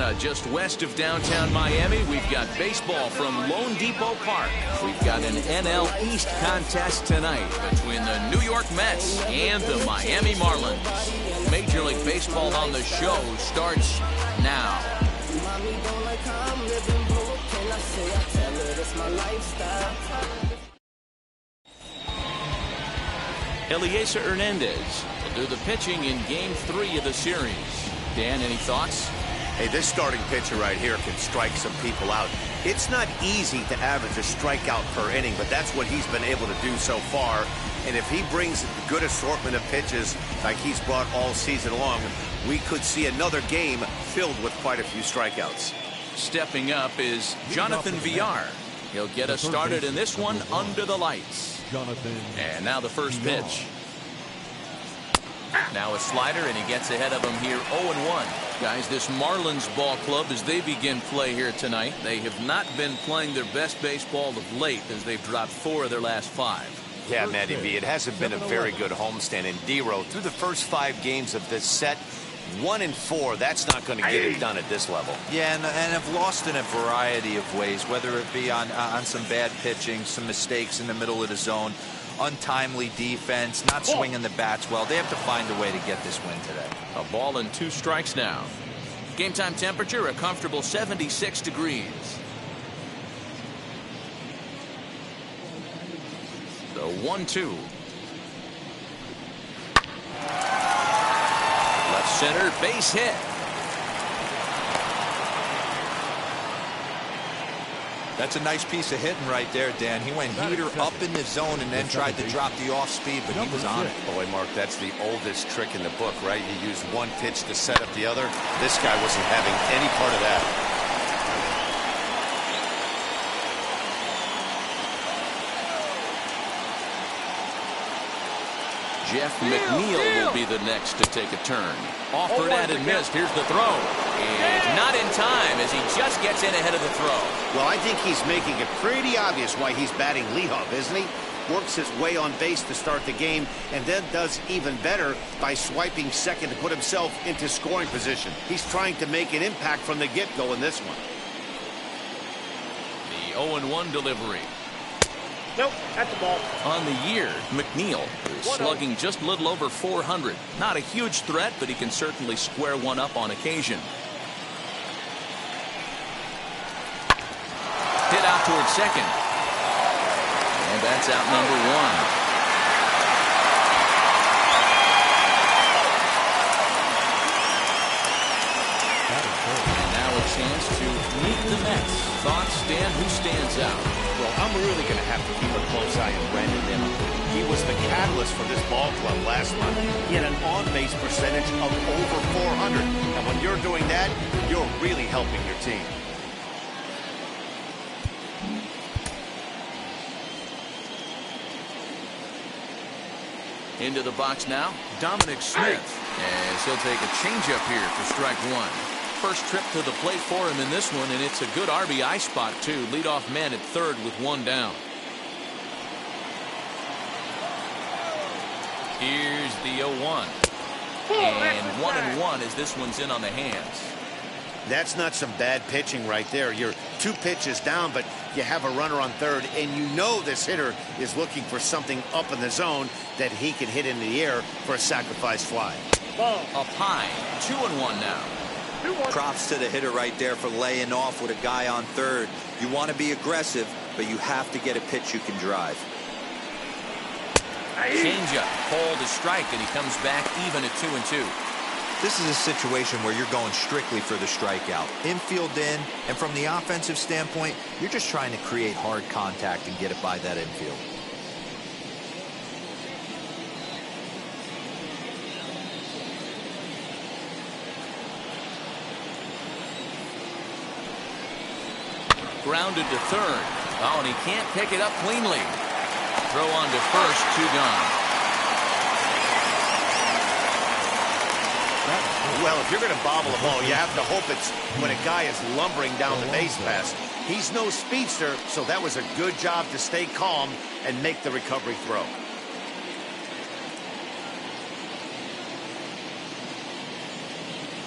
Montana, just west of downtown Miami. We've got baseball from Lone Depot Park. We've got an NL East contest tonight between the New York Mets and the Miami Marlins. Major League Baseball on the show starts now. Eliezer Hernandez will do the pitching in Game 3 of the series. Dan, any thoughts? Hey, this starting pitcher right here can strike some people out. It's not easy to average a strikeout per inning, but that's what he's been able to do so far. And if he brings a good assortment of pitches like he's brought all season long, we could see another game filled with quite a few strikeouts. Stepping up is Jonathan Villar. He'll get us started in this one under the lights. And now the first pitch. Now a slider, and he gets ahead of him here 0-1. Guys, this Marlins ball club, as they begin play here tonight, they have not been playing their best baseball of late as they've dropped 4 of their last 5. Yeah, Matty V, it hasn't been a very good homestand. And D-Row, through the first 5 games of this set, 1-4, that's not going to get it done at this level. Yeah, and have lost in a variety of ways, whether it be on some bad pitching, some mistakes in the middle of the zone, untimely defense, not swinging the bats well. They have to find a way to get this win today. A ball and 2 strikes now. Game time temperature, a comfortable 76 degrees. The 1-2. Left center, base hit. That's a nice piece of hitting right there, Dan. He went heater up in the zone and then tried to drop the off speed, but he was on it. Boy, Mark, that's the oldest trick in the book, right? You use one pitch to set up the other. This guy wasn't having any part of that. Jeff McNeil will be the next to take a turn. Offered and missed. Here's the throw. And not in time as he just gets in ahead of the throw. Well, I think he's making it pretty obvious why he's batting leadoff, isn't he? Works his way on base to start the game and then does even better by swiping second to put himself into scoring position. He's trying to make an impact from the get-go in this one. The 0-1 delivery. Nope, that's the ball. On the year, McNeil is slugging just a little over 400. Not a huge threat, but he can certainly square one up on occasion. Hit out towards second. And that's out number 1. And now a chance to meet the Mets. Thoughts, Dan? Who stands out? Well, I'm really going to have to keep a close eye on Brandon Nimmo. He was the catalyst for this ball club last month. He had an on-base percentage of over 400. And when you're doing that, you're really helping your team. Into the box now, Dominic Smith, as he'll take a changeup here for strike 1. First trip to the plate for him in this one, and it's a good RBI spot too. Leadoff man at third with 1 down. Here's the 0-1. And 1-1 as this one's in on the hands. That's not some bad pitching right there. You're 2 pitches down, but you have a runner on third, and you know this hitter is looking for something up in the zone that he can hit in the air for a sacrifice fly. Up high, 2-1 now. Props to the hitter right there for laying off with a guy on third. You want to be aggressive, but you have to get a pitch you can drive. Changeup, called a strike, and he comes back even at 2-2. This is a situation where you're going strictly for the strikeout. Infield in, and from the offensive standpoint, you're just trying to create hard contact and get it by that infield. Grounded to third. Oh, and he can't pick it up cleanly. Throw on to first, 2 gone. Well, if you're going to bobble a ball, you have to hope it's when a guy is lumbering down the base pass. He's no speedster, so that was a good job to stay calm and make the recovery throw.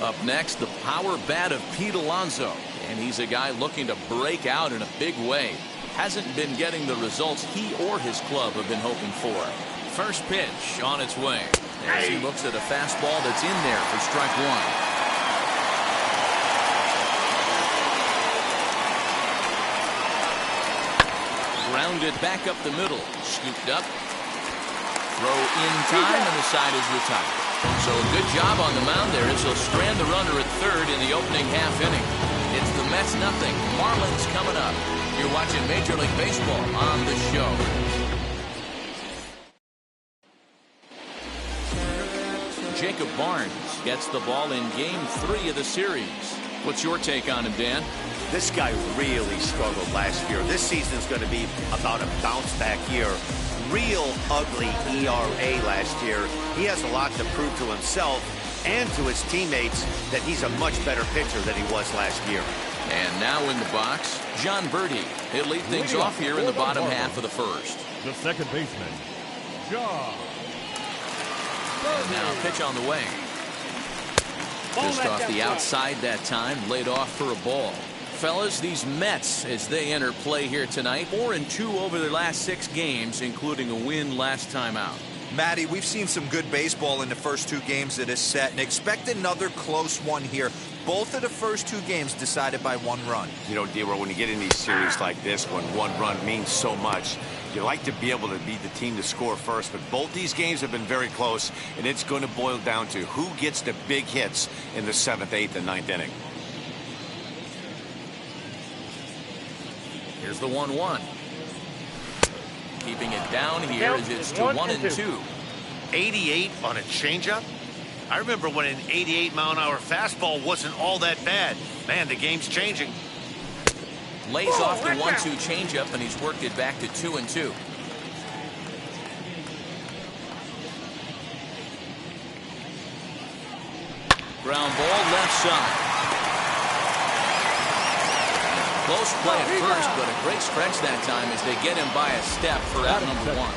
Up next, the power bat of Pete Alonso. And he's a guy looking to break out in a big way. Hasn't been getting the results he or his club have been hoping for. First pitch on its way. As he looks at a fastball that's in there for strike one. Grounded back up the middle. Scooped up. Throw in time, and the side is retired. So a good job on the mound there as he'll strand the runner at third in the opening half inning. It's the Mets nothing. Marlins coming up. You're watching Major League Baseball on the show. Jacob Barnes gets the ball in game 3 of the series. What's your take on him, Dan? This guy really struggled last year. This season's going to be about a bounce-back year. Real ugly ERA last year. He has a lot to prove to himself and to his teammates that he's a much better pitcher than he was last year. And now in the box, Verde. He'll lead things off here in the bottom half of the first. The second baseman, John. And now pitch on the way. Just off the outside that time, laid off for a ball. Fellas, these Mets, as they enter play here tonight, 4-2 over their last 6 games, including a win last time out. Matty, we've seen some good baseball in the first 2 games of this set, and expect another close one here. Both of the first 2 games decided by 1 run. You know, D-Row, when you get in these series like this, when 1 run means so much, you like to be able to be the team to score first. But both these games have been very close, and it's going to boil down to who gets the big hits in the 7th, 8th, and 9th inning. Here's the 1-1. Keeping it down here as it's to 1-2. 88 on a changeup? I remember when an 88-mile-an-hour fastball wasn't all that bad. Man, the game's changing. Lays off the 1-2 changeup, and he's worked it back to 2-2. Ground ball left side. Close play at first, but a great stretch that time as they get him by a step for out number 1.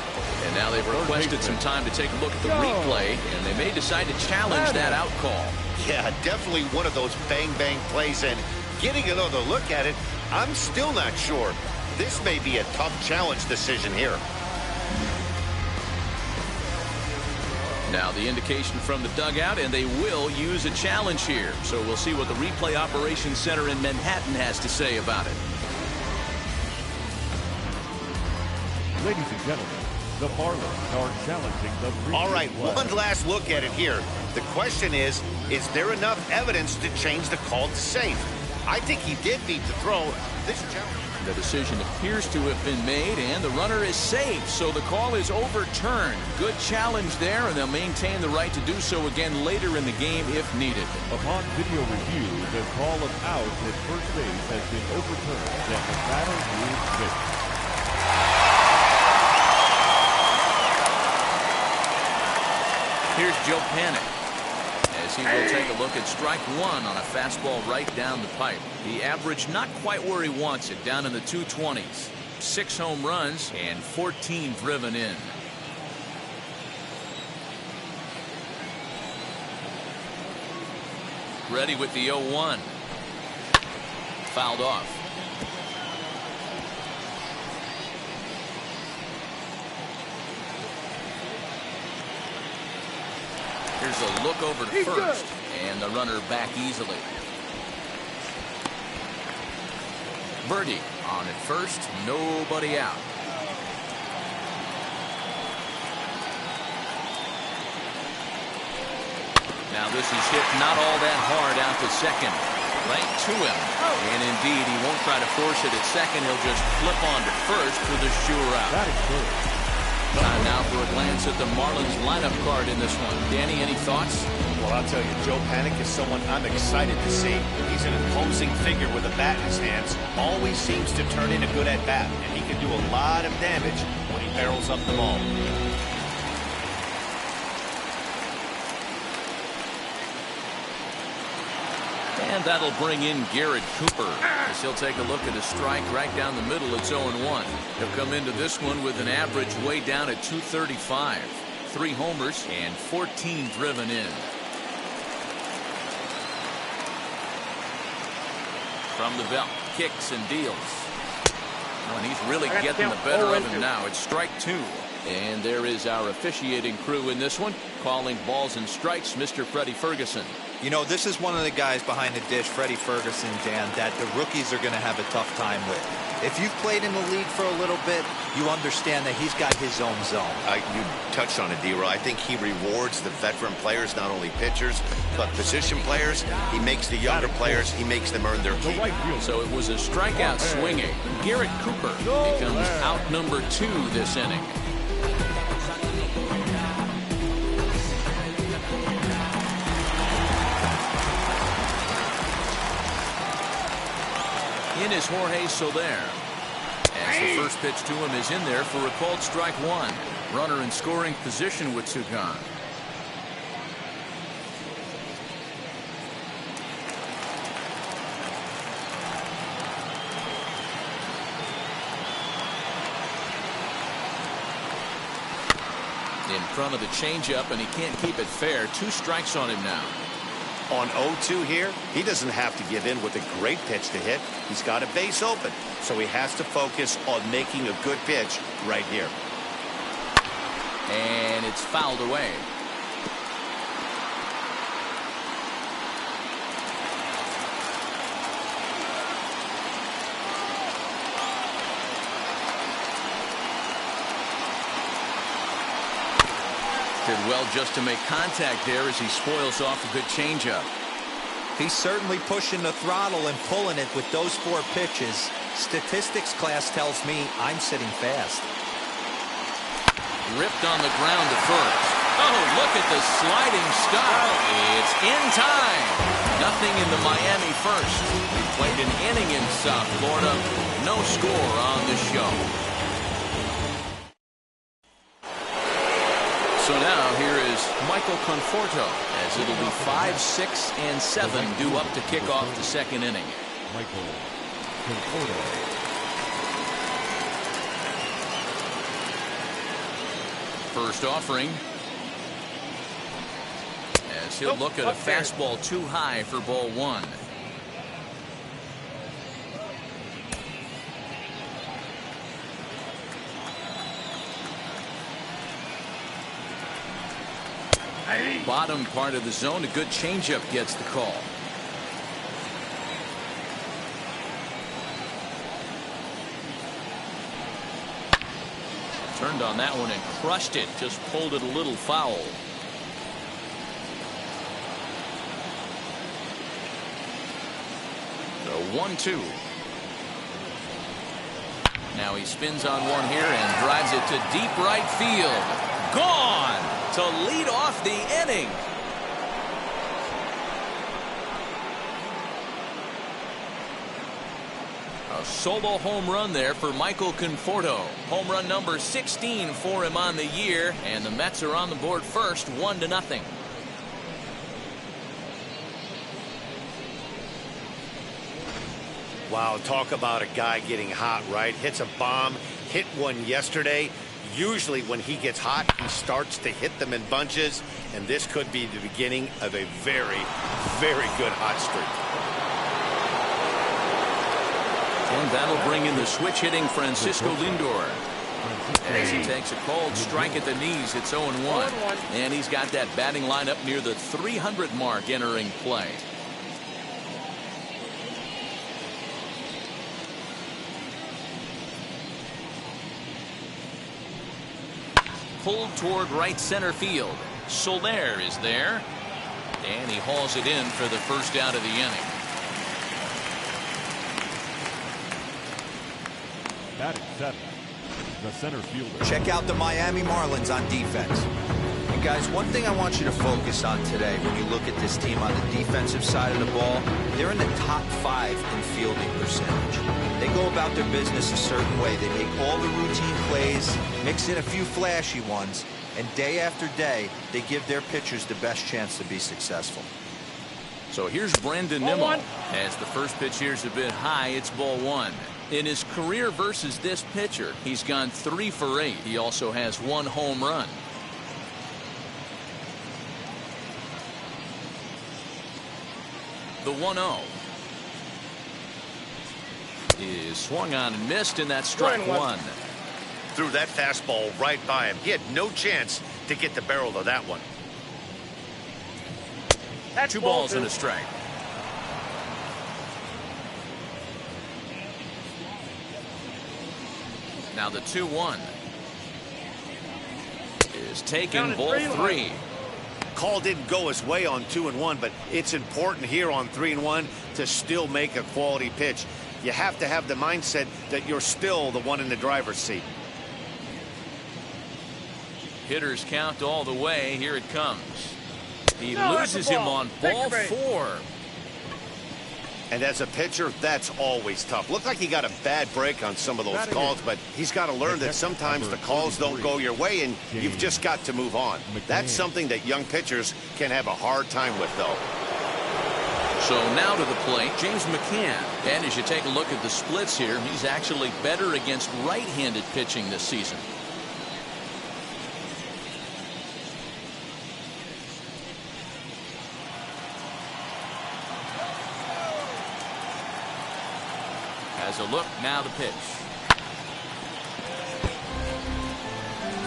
And now they've requested some time to take a look at the replay, and they may decide to challenge that out call. Yeah, definitely one of those bang-bang plays, and getting another look at it, I'm still not sure. This may be a tough challenge decision here. Now the indication from the dugout, and they will use a challenge here. So we'll see what the replay operations center in Manhattan has to say about it. Ladies and gentlemen, the Marlins are challenging the All right, play. one last look at it here. The question is there enough evidence to change the call to safe? I think he did beat the throw. This challenge. The decision appears to have been made, and the runner is safe, so the call is overturned. Good challenge there, and they'll maintain the right to do so again later in the game if needed. Upon video review, the call of out at first base has been overturned, and the batter rules safe. Here's Joe Panic as he will take a look at strike 1 on a fastball right down the pipe. The average not quite where he wants it, down in the 220s. 6 home runs and 14 driven in. Ready with the 0-1. Fouled off. Here's a look over to first, and the runner back easily. Verde on at first, nobody out. Now this is hit not all that hard out to second. Right to him. And indeed, he won't try to force it at second. He'll just flip on to first for the sure out. That is good. Time now for a glance at the Marlins lineup card in this one. Danny, any thoughts? Well, I'll tell you, Joe Panic is someone I'm excited to see. He's an imposing figure with a bat in his hands. Always seems to turn in a good at-bat, and he can do a lot of damage when he barrels up the ball. And that'll bring in Garrett Cooper as he'll take a look at a strike right down the middle. It's 0-1. He'll come into this one with an average way down at 235. 3 homers and 14 driven in. From the belt, kicks and deals. And he's really That's getting the count. better of 0-2. him now. It's strike two. And there is our officiating crew in this one, calling balls and strikes, Mr. Freddie Ferguson. You know, this is one of the guys behind the dish, Freddie Ferguson, Dan, that the rookies are going to have a tough time with. If you've played in the league for a little bit, you understand that he's got his own zone. You touched on it, D-Roy. I think he rewards the veteran players, not only pitchers, but position players. He makes the younger players, he makes them earn their keep. So it was a strikeout swinging. Garrett Cooper becomes out number 2 this inning. In is Jorge Soler. As the first pitch to him is in there for a called strike 1. Runner in scoring position with 2 gone. In front of the changeup, and he can't keep it fair. 2 strikes on him now. On 0-2 here, he doesn't have to give in with a great pitch to hit. He's got a base open, so he has to focus on making a good pitch right here. And it's fouled away. Did well just to make contact there as he spoils off a good changeup. He's certainly pushing the throttle and pulling it with those 4 pitches. Statistics class tells me I'm sitting fast. Ripped on the ground to first. Oh, look at the sliding stop. It's in time. Nothing in the Miami first. We played an inning in South Florida. No score on the show. So now here is Michael Conforto, as it'll be 5, 6, and 7 due up to kick off the second inning. Michael Conforto. First offering, as he'll look at a fastball too high for ball 1. Bottom part of the zone, a good changeup gets the call. Turned on that one and crushed it, just pulled it a little foul. So 1-2. Now he spins on one here and drives it to deep right field. Gone to lead off the inning. A solo home run there for Michael Conforto. Home run number 16 for him on the year, and the Mets are on the board first, 1-0. Wow, talk about a guy getting hot, right? Hits a bomb, hit one yesterday. Usually when he gets hot, he starts to hit them in bunches, and this could be the beginning of a very, very good hot streak. And that'll bring in the switch-hitting Francisco Lindor. As he takes a cold strike at the knees, it's 0-1. And he's got that batting lineup near the 300 mark entering play. Pulled toward right center field. Soler is there. And he hauls it in for the first out of the inning. Batting 7, the center fielder. Check out the Miami Marlins on defense. And guys, one thing I want you to focus on today when you look at this team on the defensive side of the ball, they're in the top 5 in fielding percentage. They go about their business a certain way. They make all the routine plays, mix in a few flashy ones, and day after day, they give their pitchers the best chance to be successful. So here's Brandon Nimmo. As the first pitch here's a bit high, it's ball 1. In his career versus this pitcher, he's gone 3 for 8. He also has 1 home run. The 1-0. is swung on and missed, and that's strike one. Threw that fastball right by him. He had no chance to get the barrel of that one. That's Two balls and a strike. Now the 2-1 is taken, ball 3. Call didn't go his way on 2-1, but it's important here on 3-1 to still make a quality pitch. You have to have the mindset that you're still the one in the driver's seat. Hitters count all the way. Here it comes. He loses him on ball 4. And as a pitcher, that's always tough. Looked like he got a bad break on some of those calls, but he's got to learn that sometimes the calls don't go your way, and you've just got to move on. That's something that young pitchers can have a hard time with, though. So now to the plate, James Mccann. And as you take a look at the splits here, he's actually better against right-handed pitching this season. As a look, now the pitch.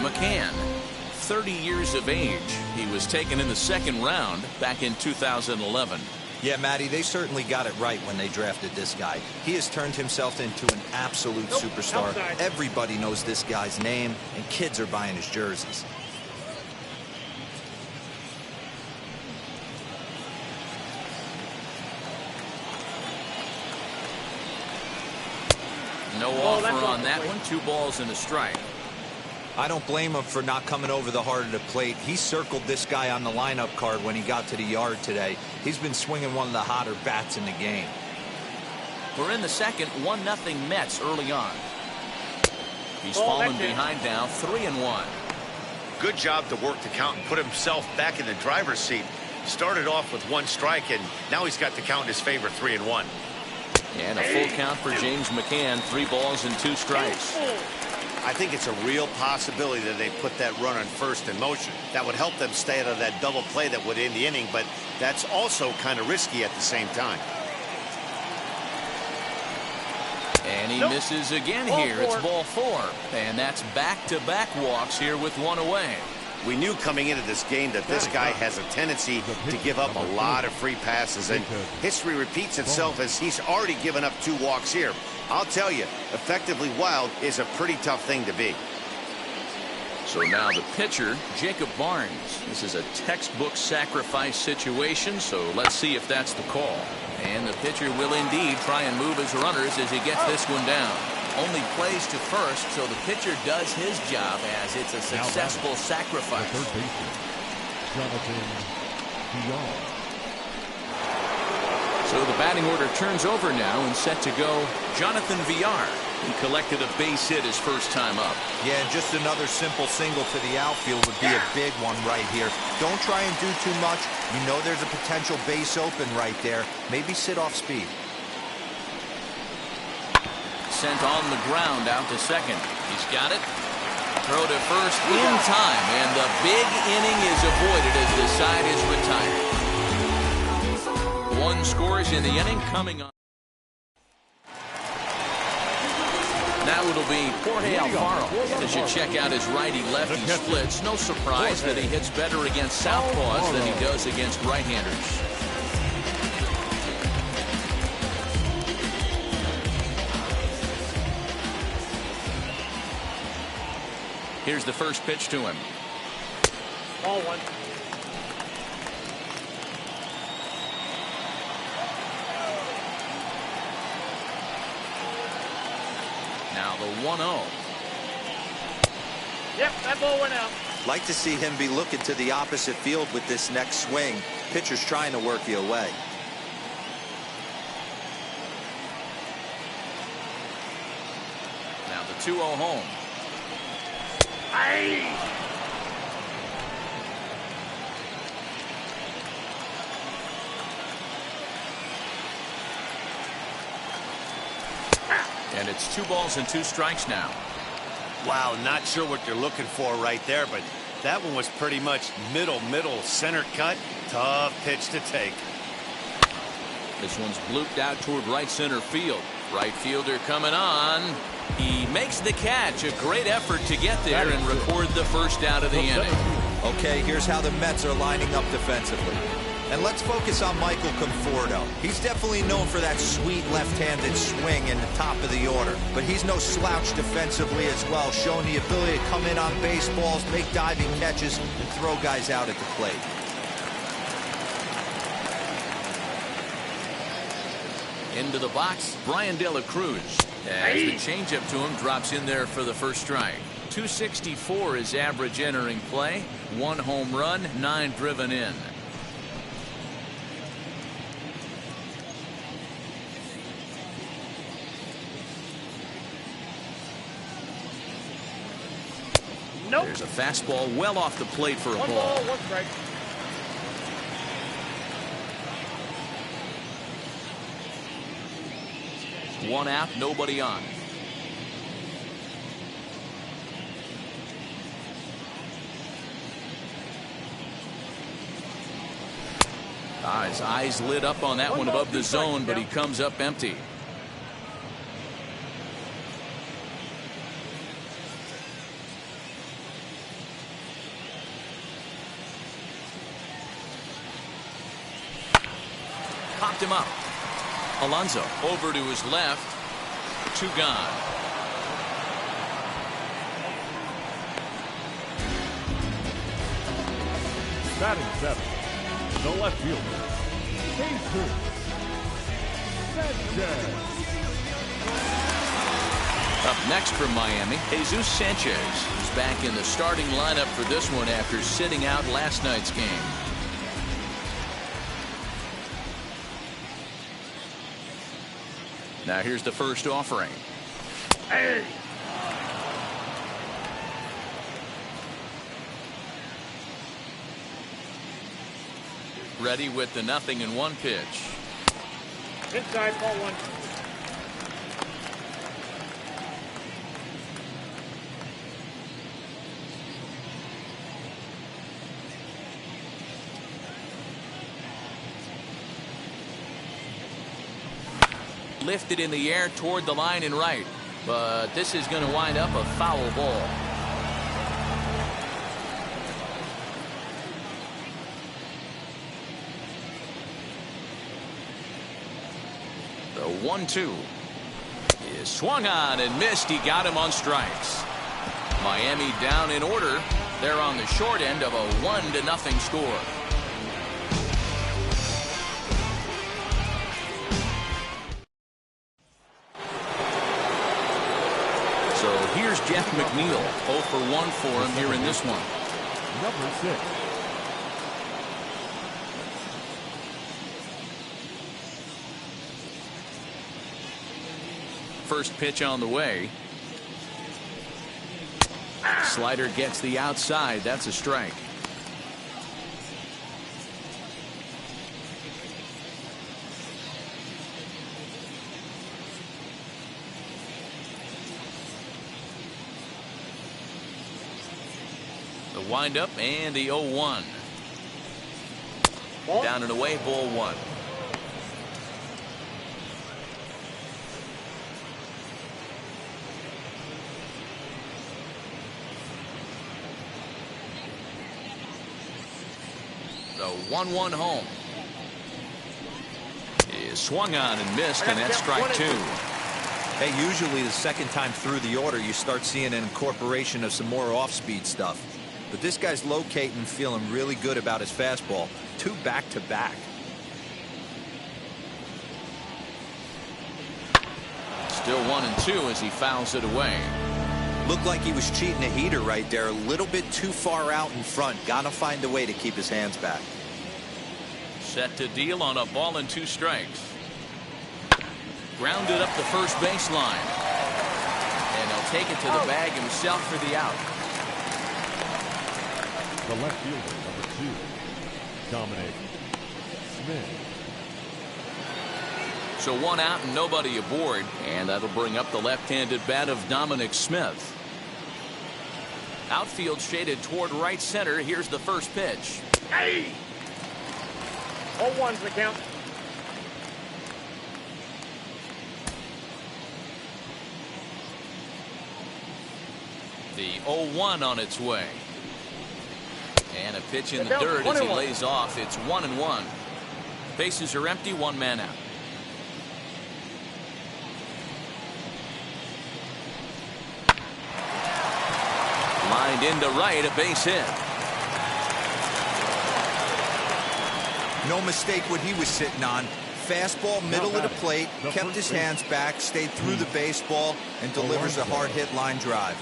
Mccann, 30 years of age. He was taken in the second round back in 2011. Yeah, Matty, they certainly got it right when they drafted this guy. He has turned himself into an absolute superstar. Outside. Everybody knows this guy's name, and kids are buying his jerseys. No offer on that one. 2 balls and a strike. I don't blame him for not coming over the heart of the plate. He circled this guy on the lineup card when he got to the yard today. He's been swinging one of the hotter bats in the game. We're in the second. 1-0 Mets early on. He's fallen behind now. 3-1. Good job to work the count and put himself back in the driver's seat. Started off with 1 strike, and now he's got the count in his favor, 3-1. And a full count for James Mccann. 3 balls and 2 strikes. I think it's a real possibility that they put that runner in first in motion. That would help them stay out of that double play that would end the inning, but that's also kind of risky at the same time. And he misses again here. It's ball 4. And that's back-to-back walks here with 1 away. We knew coming into this game that this guy has a tendency to give up a lot of free passes, and history repeats itself as he's already given up 2 walks here. I'll tell you, effectively wild is a pretty tough thing to be. So now the pitcher, Jacob Barnes. This is a textbook sacrifice situation, so let's see if that's the call. And the pitcher will indeed try and move his runners as he gets this one down. Only plays to first, so the pitcher does his job as it's a successful sacrifice. The third baseman, Jonathan Villar. So the batting order turns over now and set to go Jonathan Villar. He collected a base hit his first time up. Yeah, and just another simple single to the outfield would be a big one right here. Don't try and do too much. You know there's a potential base open right there. Maybe sit off speed. Sent on the ground out to second. He's got it. Throw to first in time, and the big inning is avoided as the side is retired. 1 scores in the inning coming on. Now it'll be Jorge Alfaro. As you check out his righty-lefty splits, no surprise that he hits better against southpaws than he does against right-handers. Here's the first pitch to him. Ball 1. Now the 1-0. Yep, that ball went out. Like to see him be looking to the opposite field with this next swing. Pitcher's trying to work you away. Now the 2-0 home. And it's 2 balls and 2 strikes now. Wow, not sure what you're looking for right there, but that one was pretty much middle, center cut. Tough pitch to take. This one's blooped out toward right center field. Right fielder coming on. He makes the catch. A great effort to get there and record the first out of the inning. Okay, here's how the Mets are lining up defensively. And let's focus on Michael Conforto. He's definitely known for that sweet left-handed swing in the top of the order. But he's no slouch defensively as well, showing the ability to come in on baseballs, make diving catches, and throw guys out at the plate. Into the box, Brian De La Cruz. As the changeup to him drops in there for the first strike. 264 is average entering play. 1 home run, 9 driven in. Nope. There's a fastball well off the plate for a One ball. ball, 1 strike. One out, nobody on. His eyes lit up on that one above the zone, but he comes up empty. Popped him up. Alonso over to his left. 2 gone. Batting 7, the left fielder, Jesus Sanchez. Up next from Miami, Jesus Sanchez is back in the starting lineup for this one after sitting out last night's game. Now here's the first offering. Hey. Ready with the 0-1 pitch. Inside, ball 1. Lifted in the air toward the line and right, but this is going to wind up a foul ball. The 1-2 is swung on and missed. He got him on strikes. Miami down in order. They're on the short end of a 1-0 score. So here's Jeff McNeil. 0 for 1 for him here in this one. Number 6. First pitch on the way. Slider gets the outside. That's a strike. The windup and the 0-1. Down and away, ball 1. The 1-1 home is swung on and missed, and that's strike 2. Hey, usually the second time through the order you start seeing an incorporation of some more off-speed stuff. But this guy's locating, feeling really good about his fastball. 2 back-to-back. Still 1-2 as he fouls it away. Looked like he was cheating a heater right there. A little bit too far out in front. Gotta find a way to keep his hands back. Set to deal on a ball and 2 strikes. Grounded up the first baseline. And he'll take it to the bag himself for the out. The left fielder, number 2, Dominic Smith. So 1 out and nobody aboard, and that'll bring up the left-handed bat of Dominic Smith. Outfield shaded toward right center. Here's the first pitch. Hey. 0-1's the count. The 0-1 on its way. And a pitch in the dirt as he lays off. It's 1-1. Bases are empty, one man out. Lined into right, a base hit. No mistake what he was sitting on. Fastball, middle of the plate, kept his hands back, stayed through the baseball, and delivers a hard hit line drive.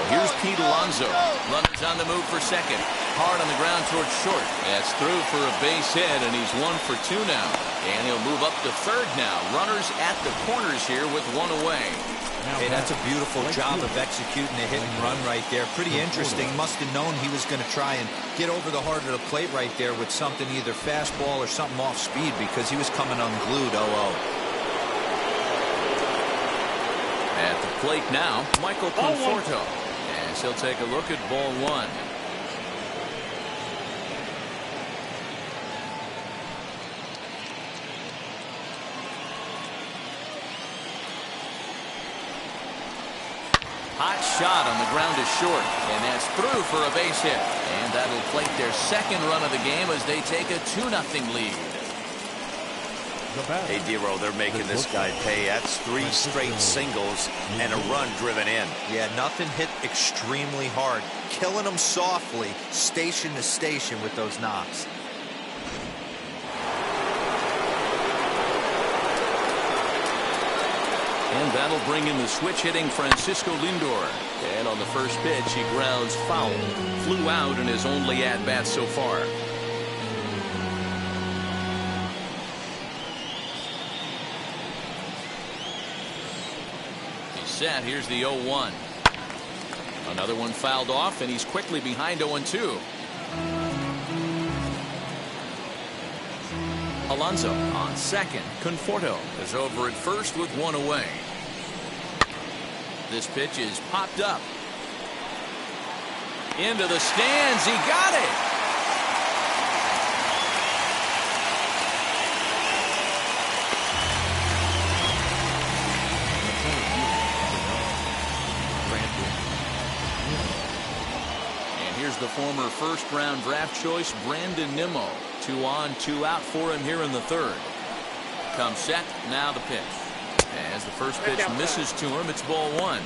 Here's Pete Alonso. Runners on the move for second. Hard on the ground towards short. That's through for a base hit, and he's 1 for 2 now. And he'll move up to third now. Runners at the corners here with one away. Hey, that's a beautiful job of executing a hit and run right there. Pretty interesting. Must have known he was going to try and get over the heart of the plate right there with something, either fastball or something off speed, because he was coming unglued. 0-0. At the plate now, Michael Conforto. As he'll take a look at ball 1. Hot shot on the ground to short, and that's through for a base hit. And that'll plate their second run of the game as they take a 2-0 lead. Hey, Dero, they're making this guy pay. That's 3 straight singles and a run driven in. Yeah, nothing hit extremely hard. Killing them softly, station to station with those knocks. And that'll bring in the switch-hitting Francisco Lindor. And on the first pitch, he grounds foul. Flew out in his only at-bat so far. Set. Here's the 0-1. Another one fouled off, and he's quickly behind 0-2. Alonso on second. Conforto is over at first with one away. This pitch is popped up. Into the stands. He got it. The former first-round draft choice Brandon Nimmo. 2 on, 2 out for him here in the third. Comes set, now the pitch. As the first pitch misses to him, it's ball 1.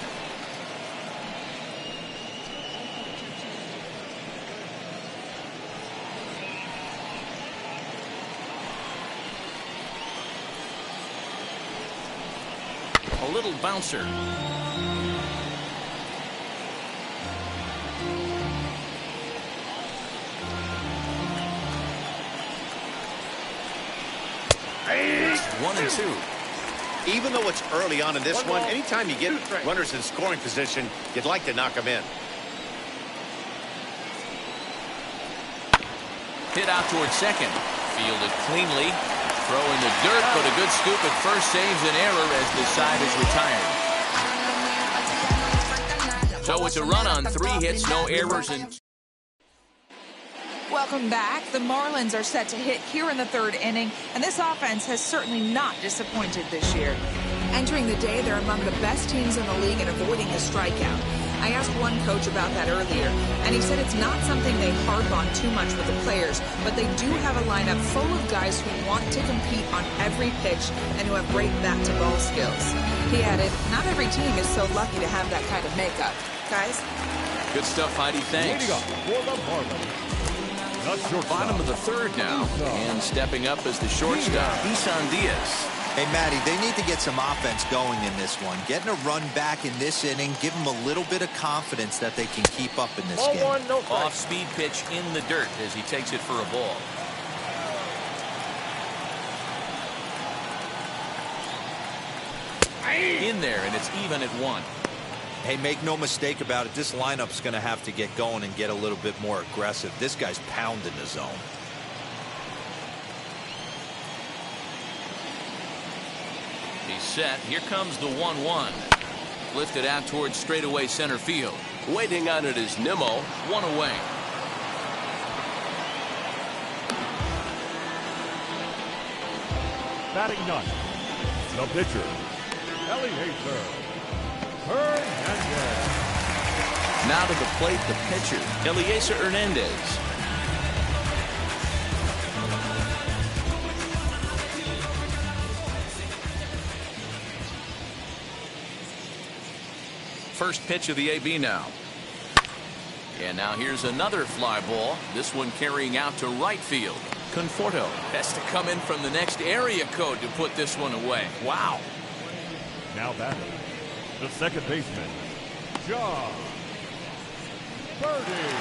A little bouncer. One and 2. Even though it's early on in this one, anytime you get runners in scoring position, you'd like to knock them in. Hit out towards second. Fielded cleanly. Throw in the dirt, but a good scoop at first saves an error as the side is retired. So it's a run on 3 hits, no errors, and Welcome back. The Marlins are set to hit here in the third inning, and this offense has certainly not disappointed this year. Entering the day, they're among the best teams in the league in avoiding a strikeout. I asked one coach about that earlier, and he said it's not something they harp on too much with the players, but they do have a lineup full of guys who want to compete on every pitch and who have great bat-to-ball skills. He added, not every team is so lucky to have that kind of makeup. Guys? Good stuff, Heidi. Thanks. Bottom of the third now, and stepping up as the shortstop, Isan Diaz. Hey, Matty, they need to get some offense going in this one. Getting a run back in this inning, give them a little bit of confidence that they can keep up in this game. Off-speed pitch in the dirt as he takes it for a ball. In there, and it's even at 1. Hey, make no mistake about it, this lineup's going to have to get going and get a little bit more aggressive. This guy's pounding the zone. He's set. Here comes the 1-1. Lifted out towards straightaway center field. Waiting on it is Nimmo. 1 away. Batting ninth, the pitcher, Eliezer Hernandez. Now to the plate, the pitcher, Eliezer Hernandez. First pitch of the AB now. And now here's another fly ball. This one carrying out to right field. Conforto has to come in from the next area code to put this one away. Wow. Now batting, the second baseman, John Verde.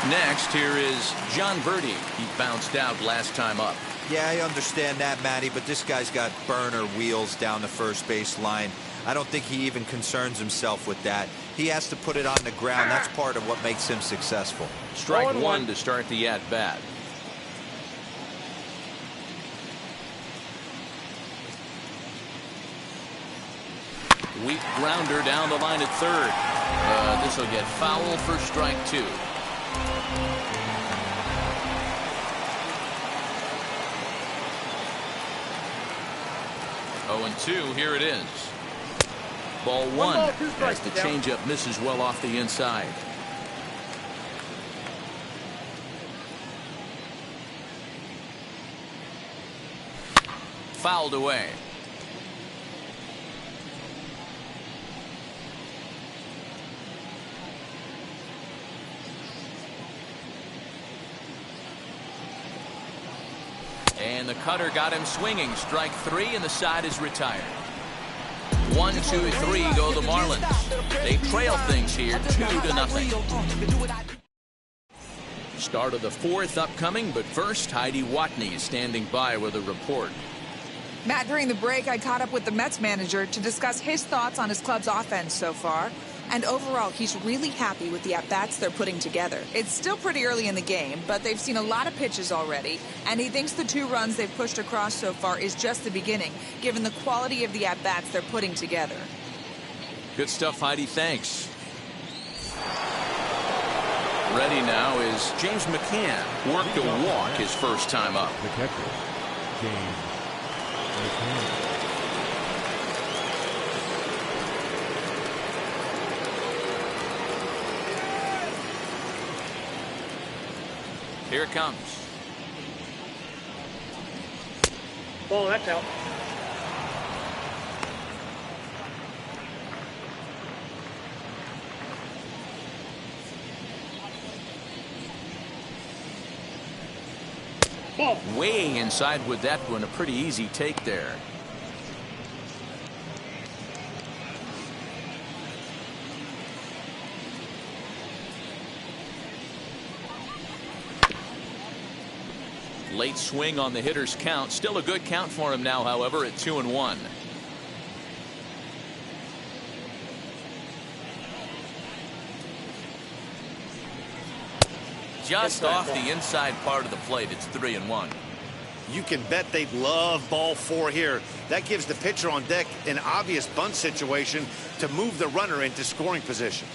Next, here is John Verde. He bounced out last time up. Yeah, I understand that, Matty, but this guy's got burner wheels down the first base line. I don't think he even concerns himself with that. He has to put it on the ground. That's part of what makes him successful. Strike one to start the at-bat. Weak grounder down the line at third. This will get foul for strike two. Oh, and 2, here it is. Ball one, as the changeup misses well off the inside. Fouled away. And the cutter got him swinging. Strike 3, and the side is retired. 1, 2, 3 go the Marlins. They trail things here 2-0. Start of the fourth upcoming, but first Heidi Watney is standing by with a report. Matt, during the break, I caught up with the Mets manager to discuss his thoughts on his club's offense so far. And overall, he's really happy with the at-bats they're putting together. It's still pretty early in the game, but they've seen a lot of pitches already, and he thinks the 2 runs they've pushed across so far is just the beginning, given the quality of the at-bats they're putting together. Good stuff, Heidi. Thanks. Ready now is James Mccann. Worked a walk his first time up. The catcher, James McCann. Here it comes. Ball, that's out. Ball. Way inside with that one. A pretty easy take there. Late swing on the hitter's count. Still a good count for him now, however, at 2-1. Just off the inside part of the plate. It's 3-1. You can bet they love ball 4 here. That gives the pitcher on deck an obvious bunt situation to move the runner into scoring position.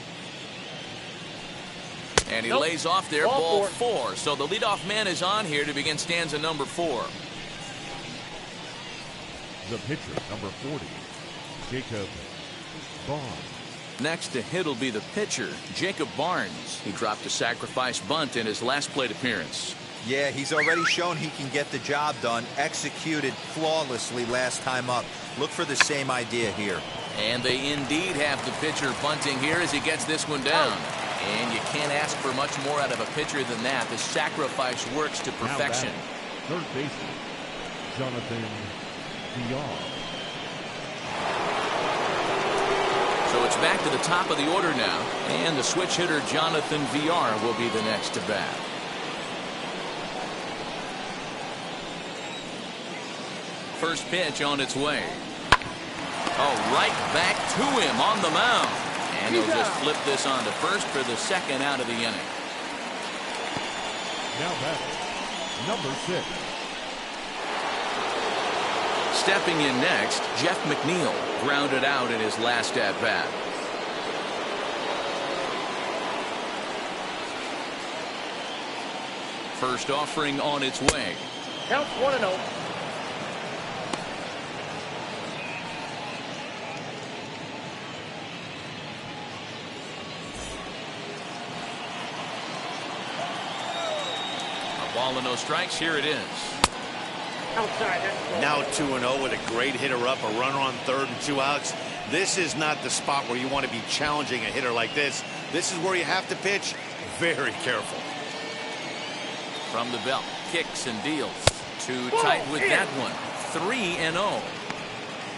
And he lays off there, ball 4. So the leadoff man is on here to begin stanza number 4. The pitcher, number 40, Jacob Barnes. Next to hit will be the pitcher, Jacob Barnes. He dropped a sacrifice bunt in his last plate appearance. Yeah, he's already shown he can get the job done. Executed flawlessly last time up. Look for the same idea here. And they indeed have the pitcher bunting here as he gets this one down. And you can't ask for much more out of a pitcher than that. The sacrifice works to perfection. Third baseman, Jonathan Villar. So it's back to the top of the order now. And the switch hitter, Jonathan Villar, will be the next to bat. First pitch on its way. Oh, right back to him on the mound. And he'll just flip this on to first for the second out of the inning. Now batting, number 6. Stepping in next, Jeff McNeil grounded out in his last at-bat. First offering on its way. Counts 1-0. Ball and no strikes. Here it is. Outside. Now 2-0 with a great hitter up, a runner on third and 2 outs. This is not the spot where you want to be challenging a hitter like this. This is where you have to pitch very careful. From the belt, kicks and deals. Too tight with that one. 3-0.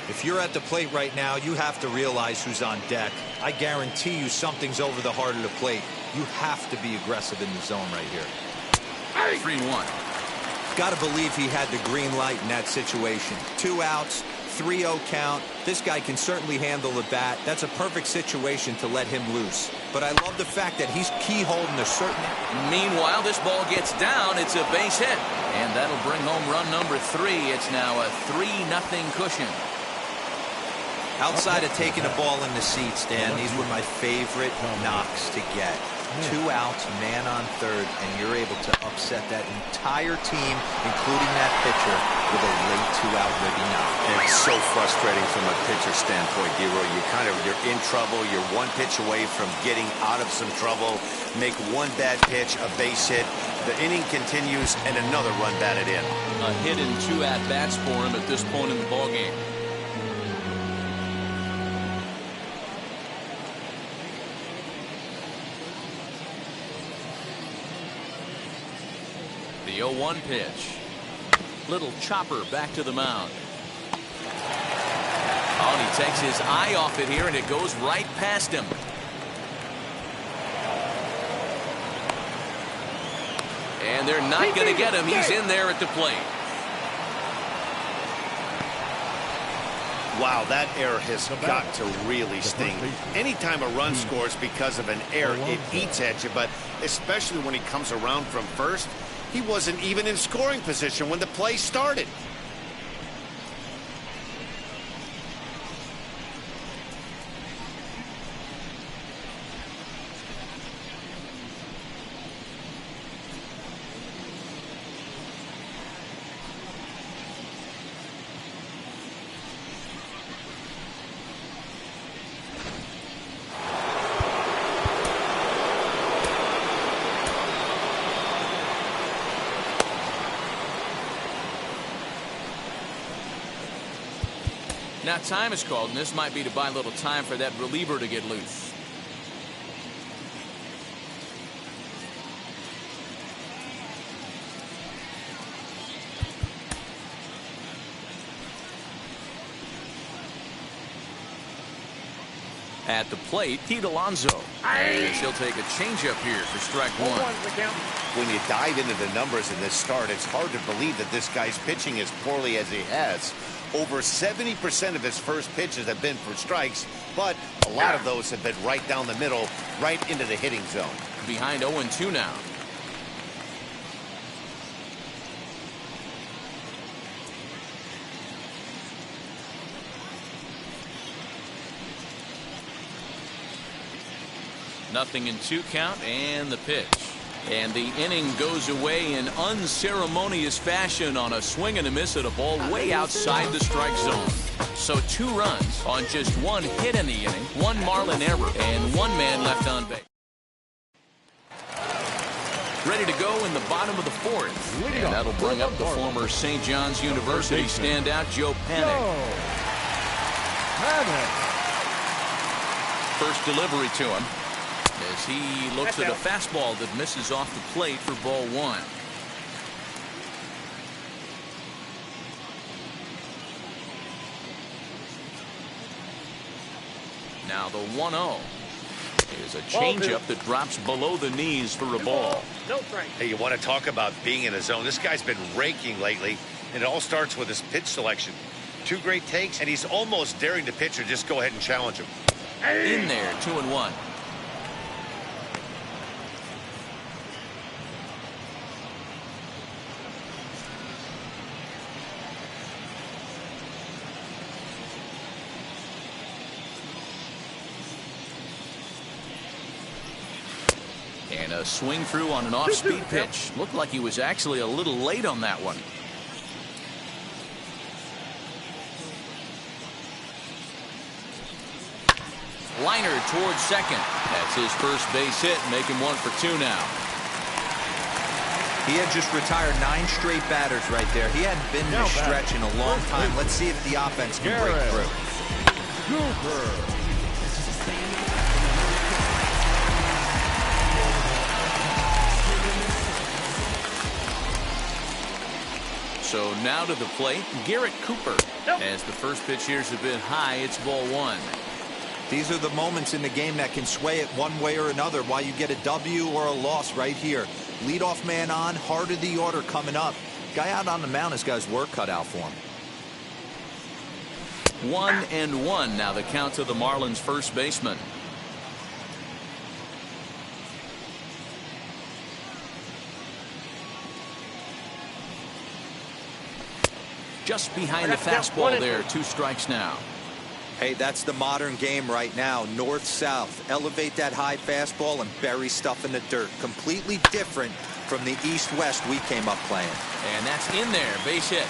If you're at the plate right now, you have to realize who's on deck. I guarantee you something's over the heart of the plate. You have to be aggressive in the zone right here. 3-1. Got to believe he had the green light in that situation. 2 outs, 3-0 count. This guy can certainly handle the bat. That's a perfect situation to let him loose. But I love the fact that he's keyholding a certain... Meanwhile, this ball gets down. It's a base hit. And that'll bring home run number 3. It's now a 3-0 cushion. Outside of taking a ball in the seats, Dan, these were my favorite knocks to get. 2 outs, man on third, and you're able to upset that entire team, including that pitcher, with a late 2-out ribby knock. It's so frustrating from a pitcher standpoint, Giro. You're in trouble. You're 1 pitch away from getting out of some trouble. Make 1 bad pitch, a base hit. The inning continues, and another run batted in. A hit and 2 at-bats for him at this point in the ballgame. The 0-1 pitch. Little chopper back to the mound. Oh, and he takes his eye off it here, and it goes right past him. And they're not going to get him. He's in there at the plate. Wow, that error has got to really sting. Anytime a run scores because of an error, it eats at you, but especially when he comes around from first, he wasn't even in scoring position when the play started. Now time is called, and this might be to buy a little time for that reliever to get loose. At the plate, Pete Alonso. And he'll take a changeup here for strike 1. When you dive into the numbers in this start, it's hard to believe that this guy's pitching as poorly as he has. Over 70% of his first pitches have been for strikes, but a lot of those have been right down the middle, right into the hitting zone. Behind 0-2 now. Nothing in 2 count, and the pitch. And the inning goes away in unceremonious fashion on a swing and a miss at a ball way outside the strike zone. So 2 runs on just 1 hit in the inning, 1 Marlin error, and 1 man left on base. Ready to go in the bottom of the 4th. And that'll bring up the former St. John's University standout Joe Panik. First delivery to him, as he looks at a fastball that misses off the plate for ball 1. Now the 1-0 is a changeup that drops below the knees for a ball. Hey, you want to talk about being in a zone? This guy's been raking lately, and it all starts with his pitch selection. 2 great takes, and he's almost daring the pitcher just go ahead and challenge him. In there, 2-1. And a swing through on an off-speed pitch. Looked like he was actually a little late on that one. Liner towards second. That's his first base hit, making 1 for 2 now. He had just retired 9 straight batters right there. He hadn't been in this stretch in a long time. Let's see if the offense can break through. Cooper. So now to the plate, Garrett Cooper. As the first pitch here is a bit high, it's ball 1. These are the moments in the game that can sway it one way or another, why you get a W or a loss right here. Leadoff man on, heart of the order coming up. Guy out on the mound has got his work cut out for him. 1-1 now the count to the Marlins first baseman. Just behind the fastball there, 2 strikes now. Hey, that's the modern game right now. North-south. Elevate that high fastball and bury stuff in the dirt. Completely different from the east-west we came up playing. And that's in there. Base hit.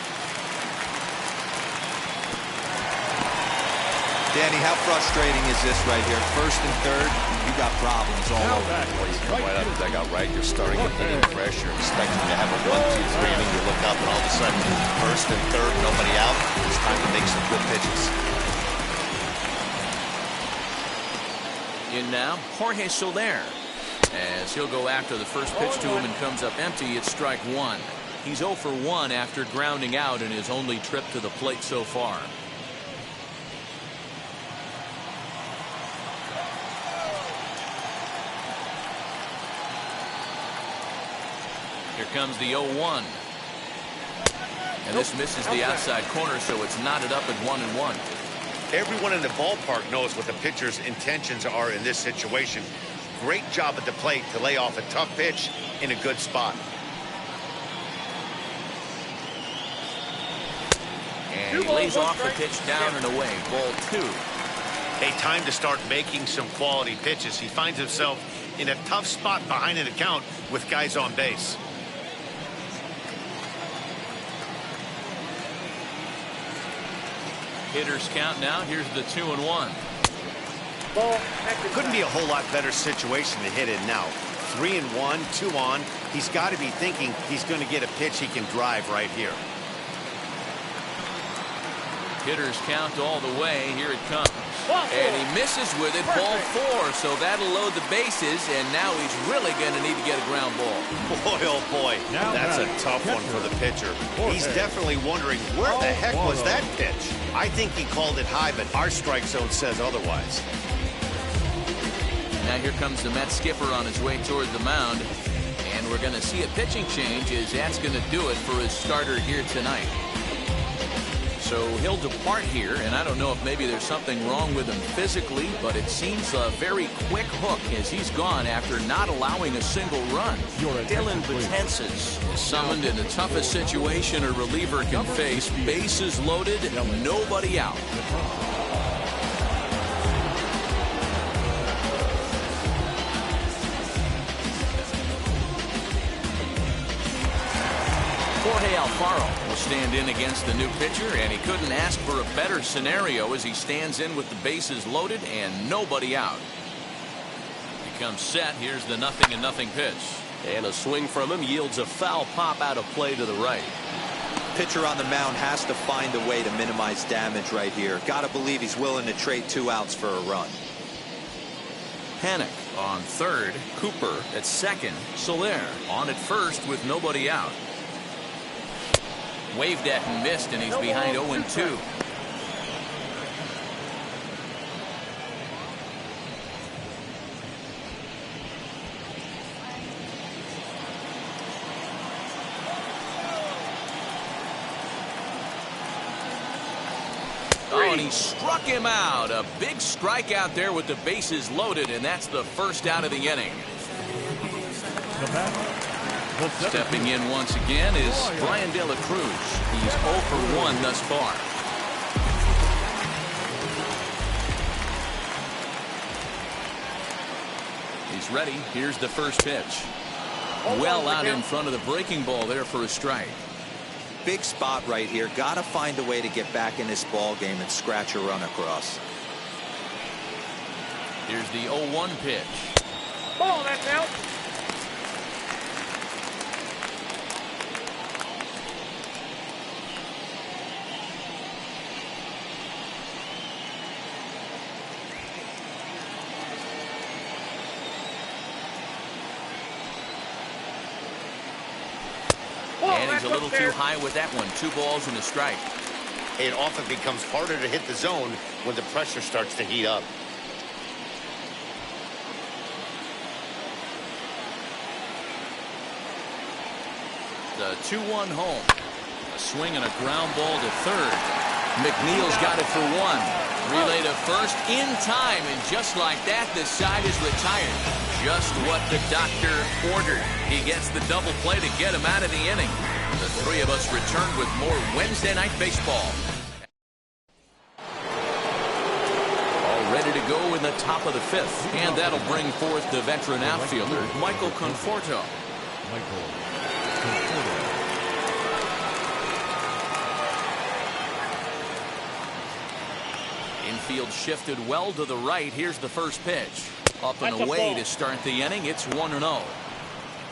Danny, how frustrating is this right here? First and third, you got problems all over. Well, you come right out of the dugout, right? You're starting a hitting pressure, expecting to have a 1, 2, 3 inning. You look up, and all of a sudden, first and third, nobody out. It's time to make some good pitches. In now, Jorge Soler. As he'll go after the first pitch to him and comes up empty, it's strike 1. He's 0 for 1 after grounding out in his only trip to the plate so far. Here comes the 0-1. And this misses the outside corner, so it's knotted up at 1-1. Everyone in the ballpark knows what the pitcher's intentions are in this situation. Great job at the plate to lay off a tough pitch in a good spot. And he lays off the pitch down and away. Ball 2. Hey, time to start making some quality pitches. He finds himself in a tough spot behind an account with guys on base. Hitters count now. Here's the 2-1. Couldn't be a whole lot better situation to hit in now. 3-1, 2 on. He's got to be thinking he's going to get a pitch he can drive right here. Hitters count all the way. Here it comes. And he misses with it. Ball 4. So that'll load the bases. And now he's really going to need to get a ground ball. Boy, oh boy. That's a tough one for the pitcher. He's definitely wondering where the heck was that pitch? I think he called it high, but our strike zone says otherwise. Now here comes the Mets skipper on his way toward the mound. And we're going to see a pitching change as that's going to do it for his starter here tonight. So he'll depart here, and I don't know if maybe there's something wrong with him physically, but it seems a very quick hook as he's gone after not allowing a single run. Dylan Betances is summoned in the toughest situation a reliever can face. Bases loaded, nobody out. Jorge Alfaro will stand in against the new pitcher, and he couldn't ask for a better scenario as he stands in with the bases loaded and nobody out. He comes set. Here's the 0-0 pitch. And a swing from him yields a foul pop out of play to the right. Pitcher on the mound has to find a way to minimize damage right here. Got to believe he's willing to trade 2 outs for a run. Panic on third. Cooper at second. Soler on at first with nobody out. Waved at and missed, and he's behind 0-2. Oh, and he struck him out. A big strikeout there with the bases loaded, and that's the first out of the inning. Stepping in once again is Brian De La Cruz. He's 0 for 1 thus far. He's ready. Here's the first pitch. Well out in front of the breaking ball there for a strike. Big spot right here. Got to find a way to get back in this ball game and scratch a run across. Here's the 0-1 pitch. Ball, that's out. He's a little too high with that one. 2 balls and a strike. It often becomes harder to hit the zone when the pressure starts to heat up. The 2-1 home. A swing and a ground ball to third. McNeil's got it for 1. Relay to first in time, and just like that, the side is retired. Just what the doctor ordered. He gets the double play to get him out of the inning. The 3 of us return with more Wednesday Night Baseball. All ready to go in the top of the 5th, and that'll bring forth the veteran outfielder, Michael Conforto. Infield shifted well to the right. Here's the first pitch. Up and away to start the inning. It's 1-0.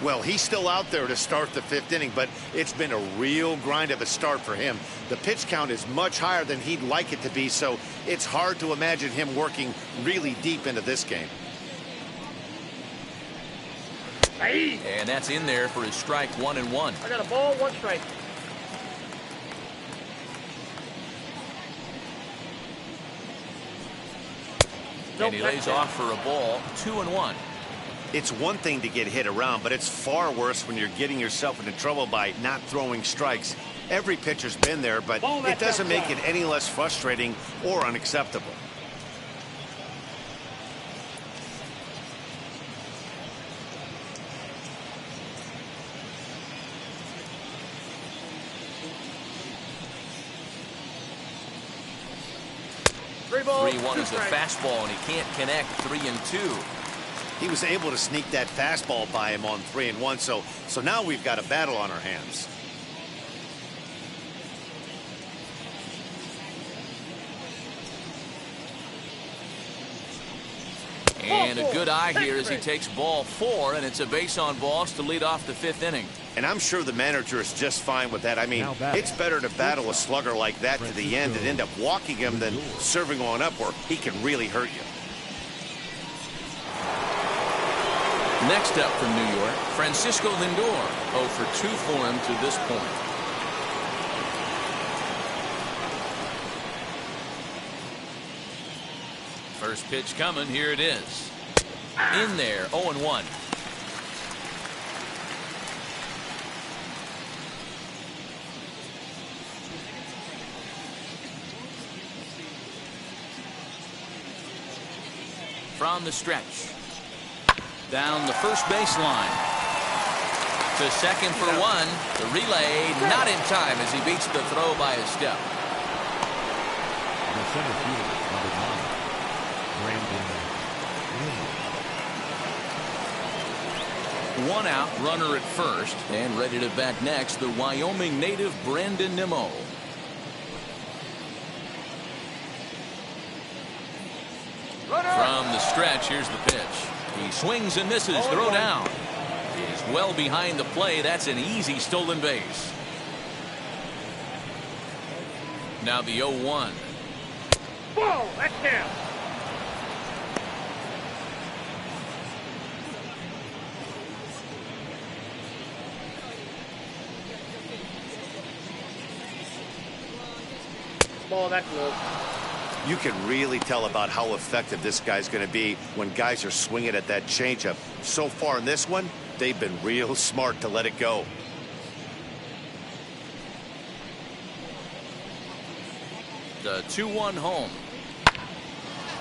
Well, he's still out there to start the 5th inning, but it's been a real grind of a start for him. The pitch count is much higher than he'd like it to be, so it's hard to imagine him working really deep into this game. And that's in there for his strike. 1-1. I got a ball, 1 strike. And he lays off for a ball. 2-1. It's one thing to get hit around, but it's far worse when you're getting yourself into trouble by not throwing strikes. Every pitcher's been there, but it doesn't make it any less frustrating or unacceptable. Three ball, 3-1 is a fastball, and he can't connect. 3-2. He was able to sneak that fastball by him on 3-1, so now we've got a battle on our hands. And a good eye here as he takes ball 4, and it's a base on balls to lead off the 5th inning. And I'm sure the manager is just fine with that. I mean, it's better to battle a slugger like that to the end and end up walking him than serving on up where he can really hurt you. Next up from New York, Francisco Lindor. 0 for 2 for him to this point. First pitch coming. Here it is. In there. 0-1. From the stretch. Down the first baseline. To second for 1. The relay not in time as he beats the throw by a step. The center fielder, number 9, 1 out, runner at first, and ready to bat next, the Wyoming native Brandon Nimmo. From the stretch, here's the pitch. He swings and misses. Throw down. Is well behind the play. That's an easy stolen base. Now the 0-1. Whoa, that's down. Ball, that's low. You can really tell about how effective this guy's going to be when guys are swinging at that changeup. So far in this one, they've been real smart to let it go. The 2-1 home.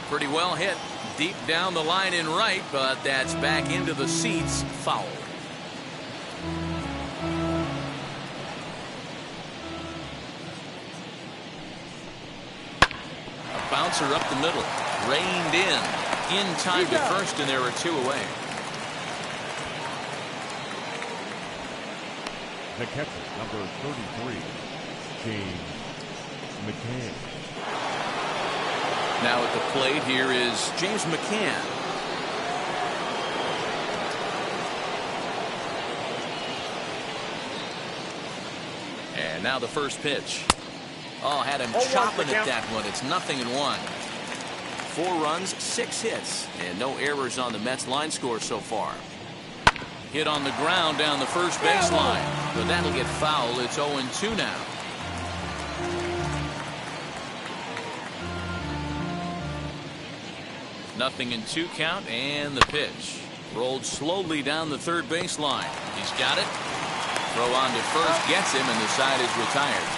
Pretty well hit. Deep down the line in right, but that's back into the seats. Foul. Bouncer up the middle, reined in time to first, and there are 2 away. the catcher, number 33, James Mccann. Now at the plate here is James Mccann. And now the first pitch. Oh, had him chopping at that one. It's 0-1. 4 runs, 6 hits, and no errors on the Mets line score so far. Hit on the ground down the first baseline, but that'll get foul. It's 0-2 now. Nothing in 2 count, and the pitch. Rolled slowly down the third baseline. He's got it. Throw on to first, gets him, and the side is retired.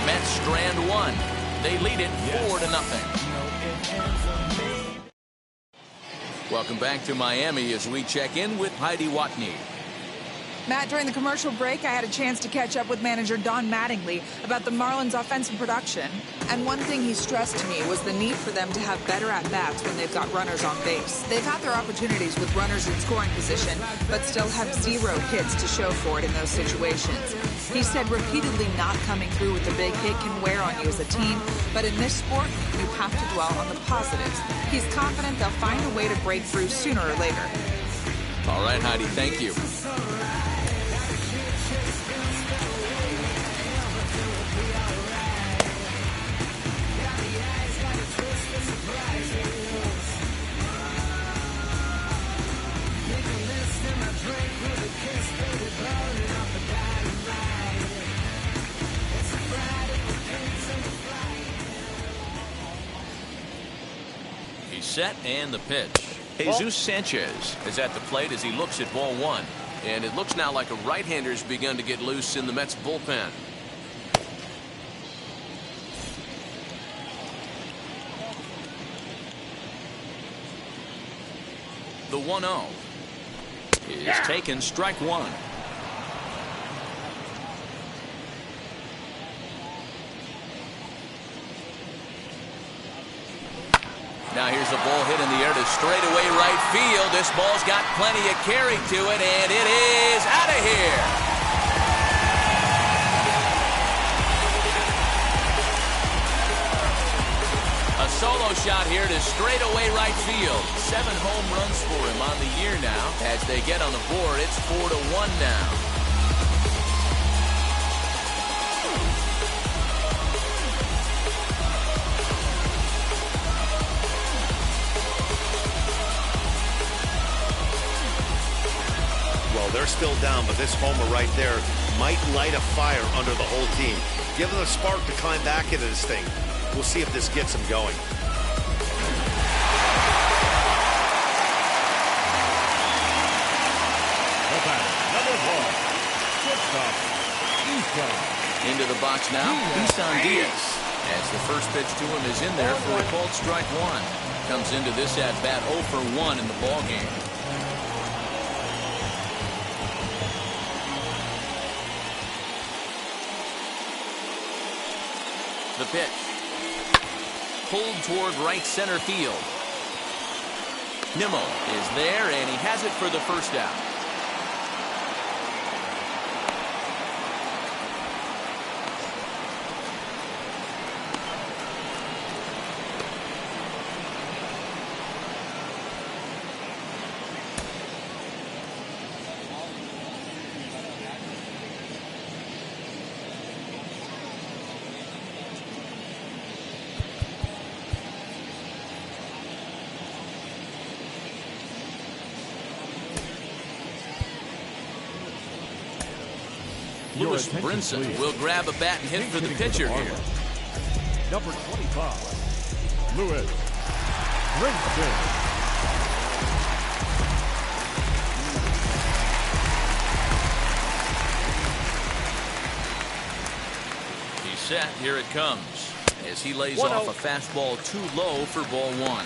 Mets strand 1. They lead it 4-0. Welcome back to Miami as we check in with Heidi Watney. Matt, during the commercial break, I had a chance to catch up with manager Don Mattingly about the Marlins' offensive production. And one thing he stressed to me was the need for them to have better at-bats when they've got runners on base. They've had their opportunities with runners in scoring position, but still have 0 hits to show for it in those situations. He said repeatedly not coming through with a big hit can wear on you as a team, but in this sport, you have to dwell on the positives. He's confident they'll find a way to break through sooner or later. All right, Heidi, thank you. Set and the pitch. Jesus Sanchez is at the plate as he looks at ball 1. And it looks now like a right-hander's begun to get loose in the Mets bullpen. The 1-0 is taken, strike 1. Now here's a ball hit in the air to straightaway right field. This ball's got plenty of carry to it, and it is out of here. A solo shot here to straightaway right field. 7 home runs for him on the year now. As they get on the board, it's 4-1 now. They're still down, but this homer right there might light a fire under the whole team. Give them a spark to climb back into this thing. We'll see if this gets them going. Into the box now, Isan Diaz. As the first pitch to him is in there for a called strike 1. Comes into this at-bat 0 for 1 in the ballgame. The pitch. Pulled toward right center field. Nimmo is there, and he has it for the first out. Lewis Brinson will grab a bat and hit for the pitcher here. Number 25, Lewis Brinson. He's set. Here it comes. As he lays off a fastball too low for ball 1.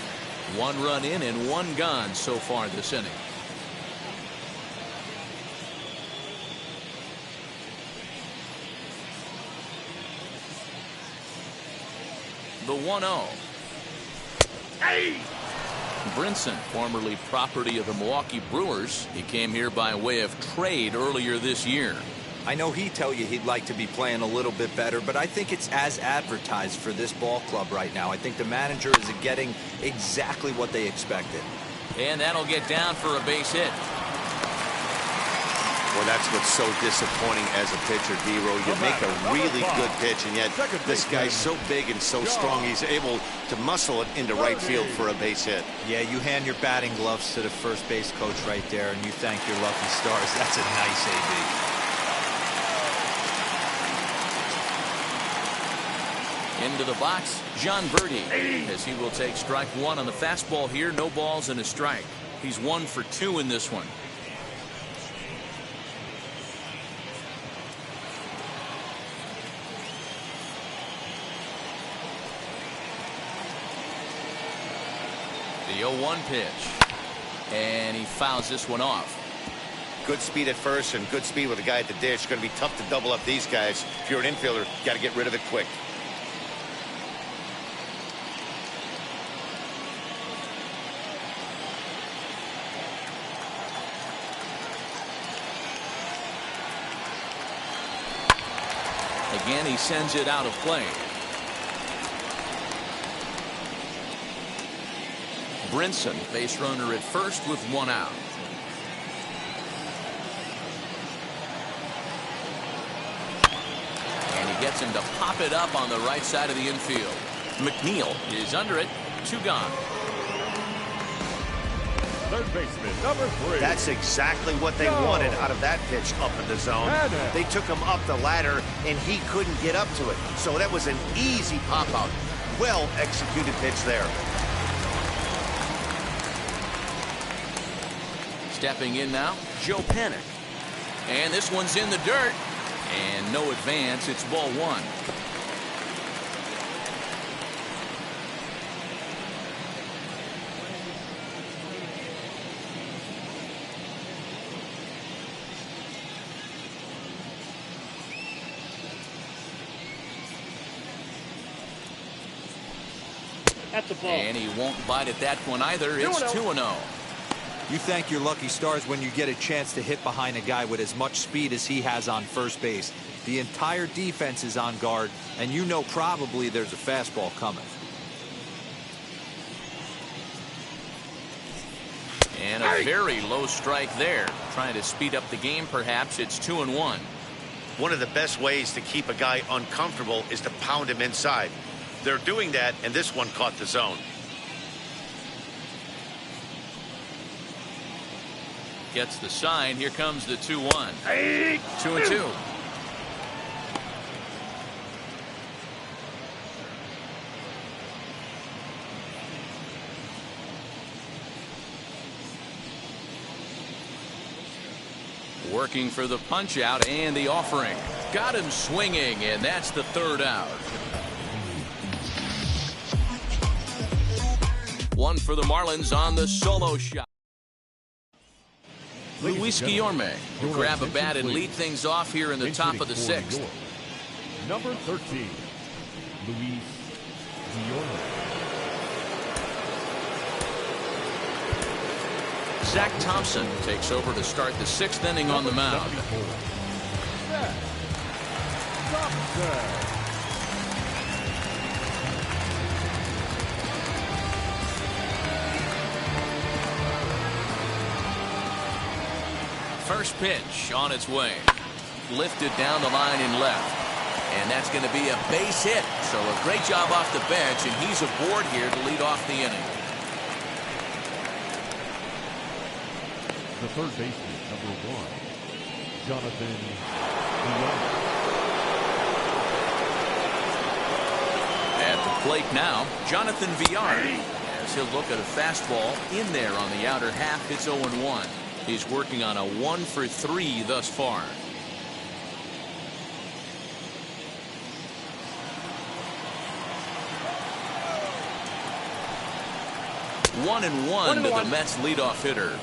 1 run in and 1 gone so far this inning. The 1-0. Hey! Brinson, formerly property of the Milwaukee Brewers. He came here by way of trade earlier this year. I know he'd tell you he'd like to be playing a little bit better, but I think it's as advertised for this ball club right now. I think the manager is getting exactly what they expected. And that'll get down for a base hit. Well, that's what's so disappointing as a pitcher, D-Row. You make a really good pitch, and yet this guy's so big and so strong, he's able to muscle it into right field for a base hit. Yeah, you hand your batting gloves to the first base coach right there, and you thank your lucky stars. That's a nice AB. Into the box, Verde, as he will take strike one on the fastball here. No balls and a strike. He's 1 for 2 in this one. The 0-1 pitch, and he fouls this one off. Good speed at first and good speed with a guy at the dish. It's going to be tough to double up these guys. If you're an infielder, you got to get rid of it quick. Again, he sends it out of play. Brinson, base runner at first with 1 out. And he gets him to pop it up on the right side of the infield. McNeil is under it. 2 gone. Third baseman, number 3. That's exactly what they wanted out of that pitch up in the zone. They took him up the ladder, and he couldn't get up to it. So that was an easy pop-out. Well executed pitch there. Stepping in now, Joe Panik. And this one's in the dirt. And no advance. It's ball 1. That's a ball. And he won't bite at that one either. It's 2-0. You thank your lucky stars when you get a chance to hit behind a guy with as much speed as he has on first base. The entire defense is on guard, and you know probably there's a fastball coming. And a very low strike there. Trying to speed up the game, perhaps. It's 2-1. One of the best ways to keep a guy uncomfortable is to pound him inside. They're doing that, and this one caught the zone. Gets the sign. Here comes the 2-1. 2-2. Working for the punch out and the offering. Got him swinging, and that's the 3rd out. 1 for the Marlins on the solo shot. Luis Guillorme will grab a bat and lead things off here in the top of the 6th. Number 13, Luis Guillorme. Zach Thompson takes over to start the 6th inning on the mound. Zach Thompson. First pitch on its way. Lifted down the line in left. And that's going to be a base hit. So a great job off the bench, and he's aboard here to lead off the inning. The third baseman, number 1, Jonathan Villar. At the plate now, Jonathan Villar. As he'll look at a fastball in there on the outer half. It's 0-1. He's working on a 1 for 3 thus far. One and one to the Mets leadoff hitter.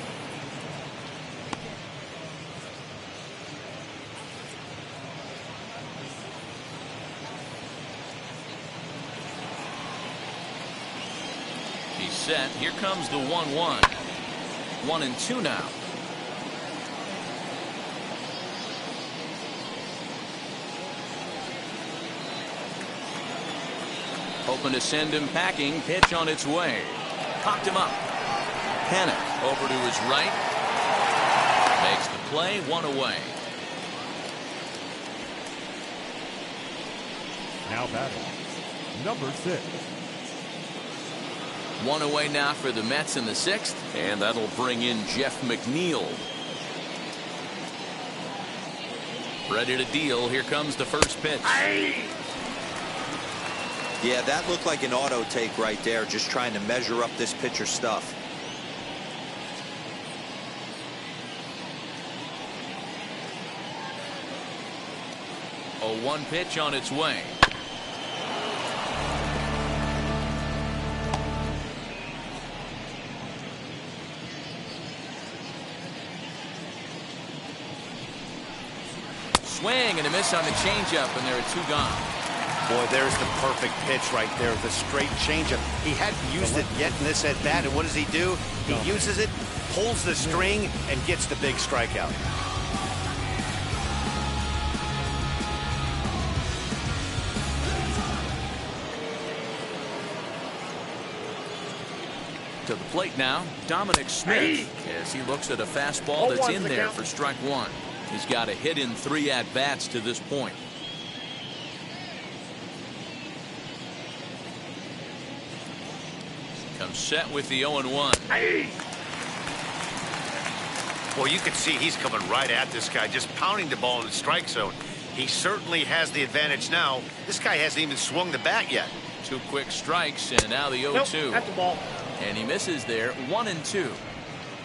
He's set. Here comes the 1-1. 1-2 now. Hoping to send him packing. Pitch on its way. Popped him up. Panik over to his right. Makes the play, 1 away. Now batting, number 6. 1 away now for the Mets in the 6th, and that'll bring in Jeff McNeil. Ready to deal. Here comes the first pitch. Yeah, that looked like an auto take right there, just trying to measure up this pitcher's stuff. A 1 pitch on its way. Swing and a miss on the changeup, and there are 2 gone. Boy, there's the perfect pitch right there, the straight changeup. He hadn't used it yet in this at-bat, and what does he do? He uses it, pulls the string, and gets the big strikeout. To the plate now, Dominic Smith, as he looks at a fastball that's in there for strike 1. He's got a hit in 3 at-bats to this point. Comes set with the 0-1. Well, you can see he's coming right at this guy, just pounding the ball in the strike zone. He certainly has the advantage now. This guy hasn't even swung the bat yet. 2 quick strikes, and now the 0-2. Nope, that's the ball. And he misses there, 1-2.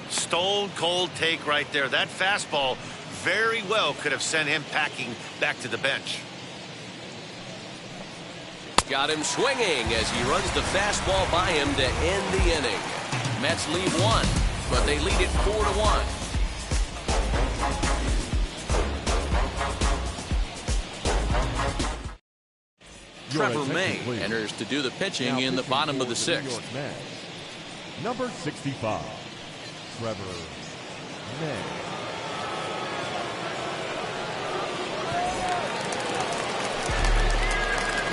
Stone cold take right there. That fastball very well could have sent him packing back to the bench. Got him swinging as he runs the fastball by him to end the inning. Mets lead 1, but they lead it 4-1. Trevor May enters to do the pitching in the bottom of the 6th. Number 65, Trevor May.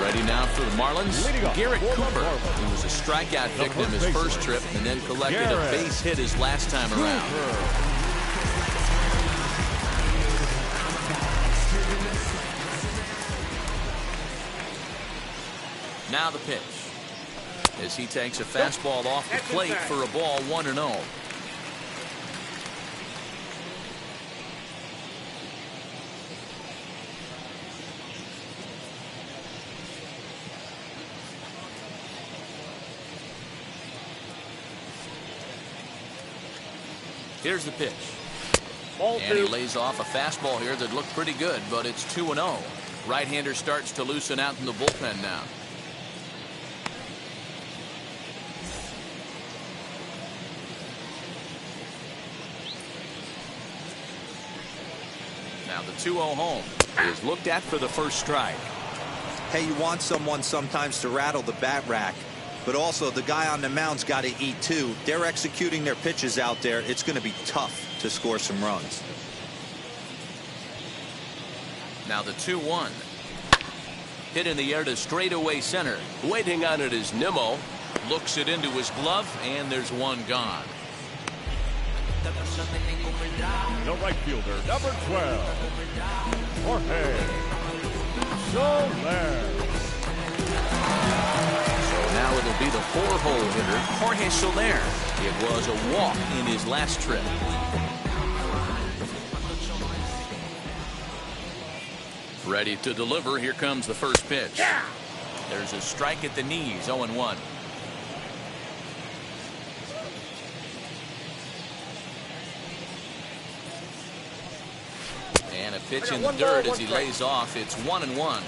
Ready now for the Marlins, Garrett Cooper, who was a strikeout victim his first trip and then collected a base hit his last time around. Now the pitch, as he takes a fastball off the plate for a ball, 1-0. Here's the pitch. And he lays off a fastball here that looked pretty good, but it's 2-0. Right-hander starts to loosen out in the bullpen now. Now the 2-0 home is looked at for the first strike. Hey, you want someone sometimes to rattle the bat rack, but also the guy on the mound's got to eat too. They're executing their pitches out there. It's going to be tough to score some runs. Now the 2-1. Hit in the air to straightaway center. Waiting on it is Nimmo. Looks it into his glove, and there's 1 gone. The right fielder, number 12, Jorge Soler. Now it'll be the 4-hole hitter, Jorge Soler. It was a walk in his last trip. Ready to deliver. Here comes the first pitch. Yeah. There's a strike at the knees, 0-1. And a pitch in the dirt as he lays off. It's 1-1.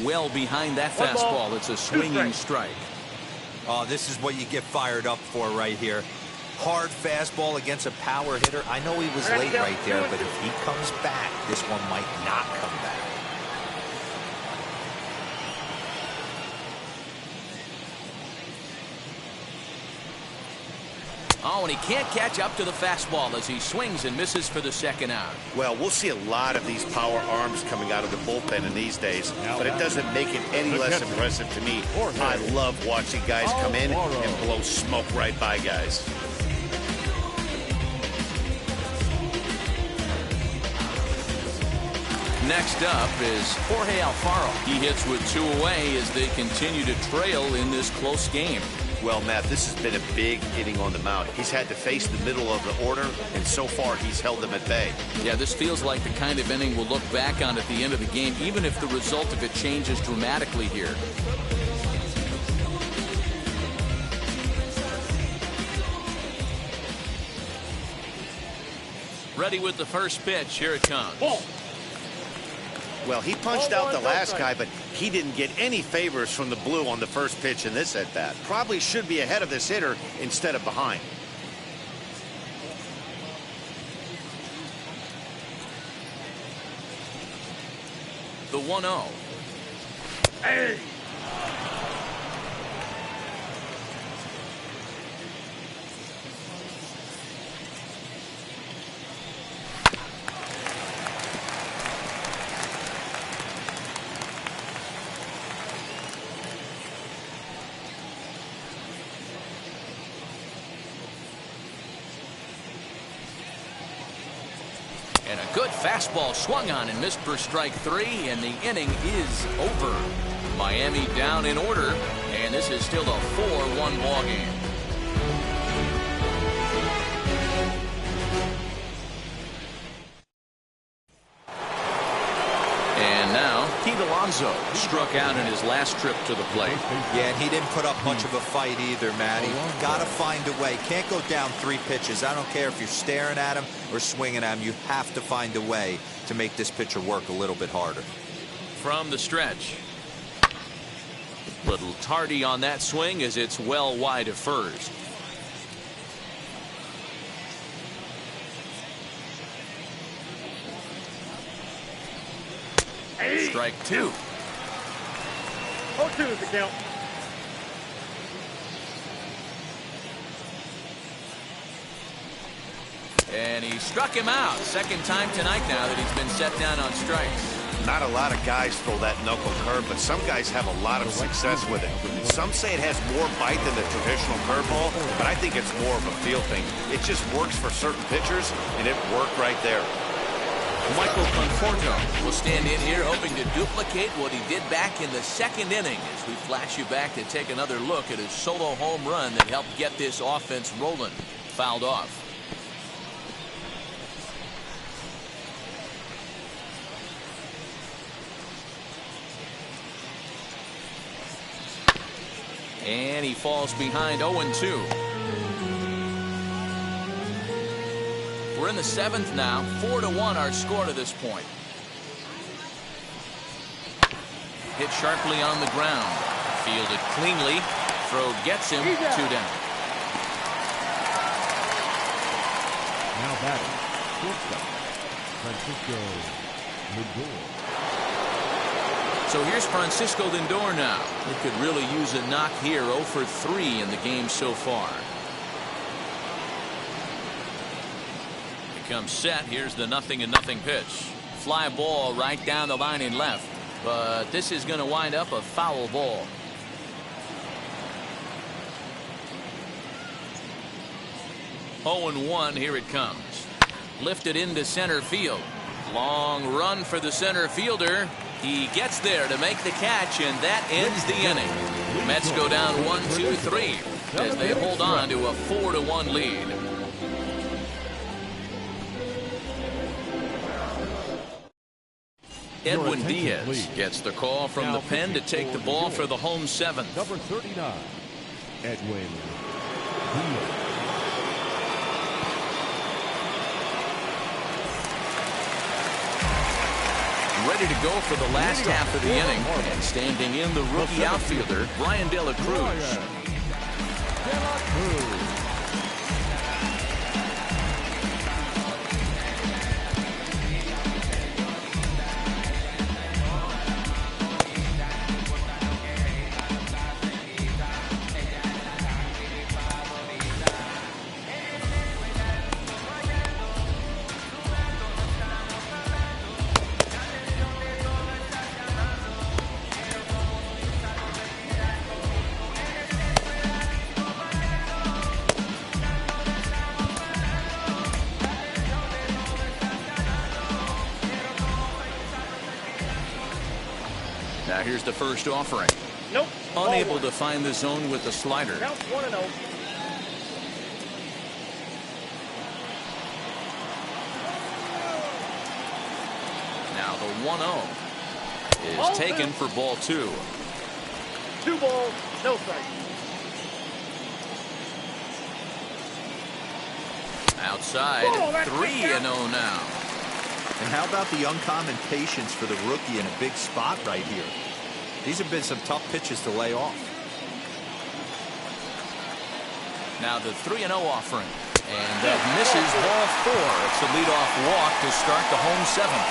Well behind that fastball. It's a swinging strike. Oh, this is what you get fired up for right here. Hard fastball against a power hitter. I know he was late right there, but if he comes back, this one might not come back. Oh, and he can't catch up to the fastball as he swings and misses for the second out. Well, we'll see a lot of these power arms coming out of the bullpen in these days, but it doesn't make it any less impressive to me. I love watching guys come in and blow smoke right by guys. Next up is Jorge Alfaro. He hits with 2 away as they continue to trail in this close game. Well, Matt, this has been a big inning on the mound. He's had to face the middle of the order, and so far he's held them at bay. Yeah, this feels like the kind of inning we'll look back on at the end of the game, even if the result of it changes dramatically here. Ready with the first pitch. Here it comes. Ball. Well, he punched out the last guy, but he didn't get any favors from the blue on the first pitch in this at-bat. Probably should be ahead of this hitter instead of behind. The 1-0. Hey. And a good fastball swung on and missed for strike 3, and the inning is over. Miami down in order, and this is still a 4-1 ball game. And now, Pete Alonso struck out in his last trip to the plate. Yeah, and he didn't put up much of a fight either, Matty. Got to find a way. Can't go down 3 pitches. I don't care if you're staring at him or swinging at him. You have to find a way to make this pitcher work a little bit harder. From the stretch. Little tardy on that swing as it's well wide of first. Strike 2. 0-2 is the count. And he struck him out. Second time tonight now that he's been set down on strikes. Not a lot of guys throw that knuckle curve, but some guys have a lot of success with it. Some say it has more bite than the traditional curveball, but I think it's more of a feel thing. It just works for certain pitchers, and it worked right there. Michael Conforto will stand in here hoping to duplicate what he did back in the second inning as we flash you back to take another look at his solo home run that helped get this offense rolling. Fouled off. And he falls behind 0-2. We're in the 7th now. 4-1 our score to this point. Hit sharply on the ground. Fielded cleanly. Throw gets him. 2 down. Now batting, shortstop, Francisco Lindor. So here's Francisco Lindor now. He could really use a knock here. 0 for 3 in the game so far. Comes set. Here's the 0-0 pitch. Fly ball right down the line in left, but this is going to wind up a foul ball. Oh, 0-1. Here it comes. Lifted into center field. Long run for the center fielder. He gets there to make the catch, and that ends the inning. Mets go down 1-2-3 as they hold on to a 4-1 lead. Edwin Diaz gets the call from the pen to take the ball for the home 7th. Number 39, Edwin Diaz. Ready to go for the last half of the inning. And standing in the rookie outfielder, Brian De La Cruz. Here's the first offering. Nope. Unable to find the zone with the slider. Count 1-0. Now the 1-0 is taken for ball 2. 2 balls, no strike. Outside, 3-0 now. And how about the uncommon patience for the rookie in a big spot right here? These have been some tough pitches to lay off. Now the 3-0 offering. And that misses ball 4. It's a leadoff walk to start the home 7th.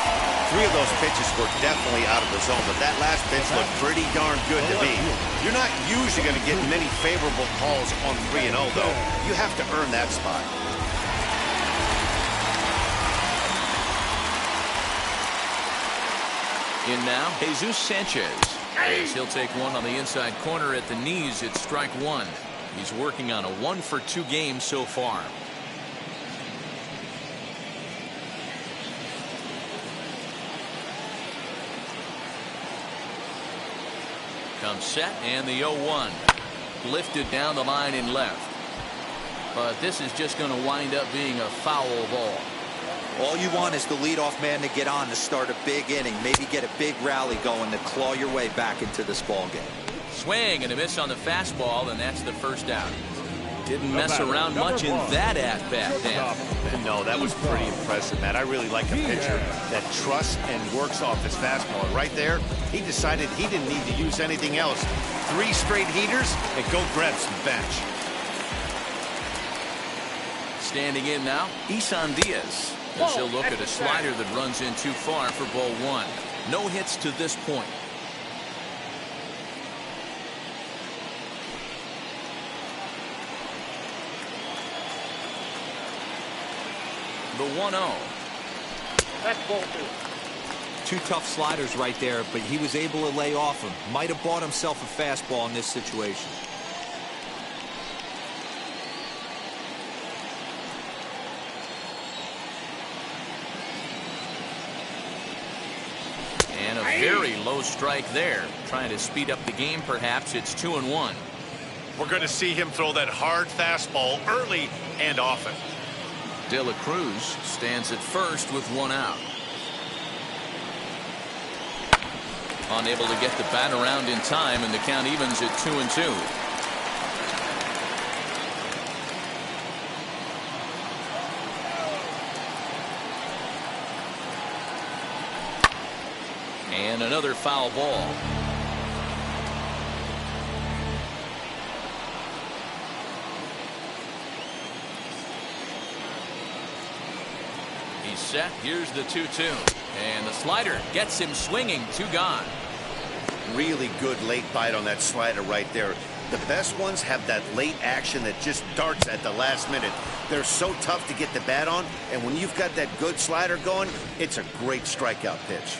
3 of those pitches were definitely out of the zone, but that last pitch looked pretty darn good to me. You're not usually going to get many favorable calls on 3-0, though. You have to earn that spot. In now, Jesus Sanchez. As he'll take one on the inside corner at the knees, it's strike 1. He's working on a 1-for-2 game so far. Comes set, and the 0-1. Lifted down the line in left. But this is just going to wind up being a foul ball. All you want is the leadoff man to get on to start a big inning, maybe get a big rally going to claw your way back into this ball game. Swing and a miss on the fastball, and that's the first out. Didn't mess around much in that at-bat, Dan. No, that was pretty impressive, Matt. I really like a pitcher that trusts and works off his fastball. And right there, he decided he didn't need to use anything else. 3 straight heaters and go grab some bench. Standing in now, Isan Diaz. As he'll look at a slider that runs in too far for ball 1. No hits to this point. The 1-0. That's ball 2. 2 tough sliders right there, but he was able to lay off him. Might have bought himself a fastball in this situation. And a very low strike there. Trying to speed up the game, perhaps. It's 2-1. We're going to see him throw that hard fastball early and often. Cruz stands at first with 1 out. Unable to get the bat around in time, and the count evens at 2-2. And another foul ball. He's set. Here's the 2-2. And the slider gets him swinging. 2 gone. Really good late bite on that slider right there. The best ones have that late action that just darts at the last minute. They're so tough to get the bat on, and when you've got that good slider going, it's a great strikeout pitch.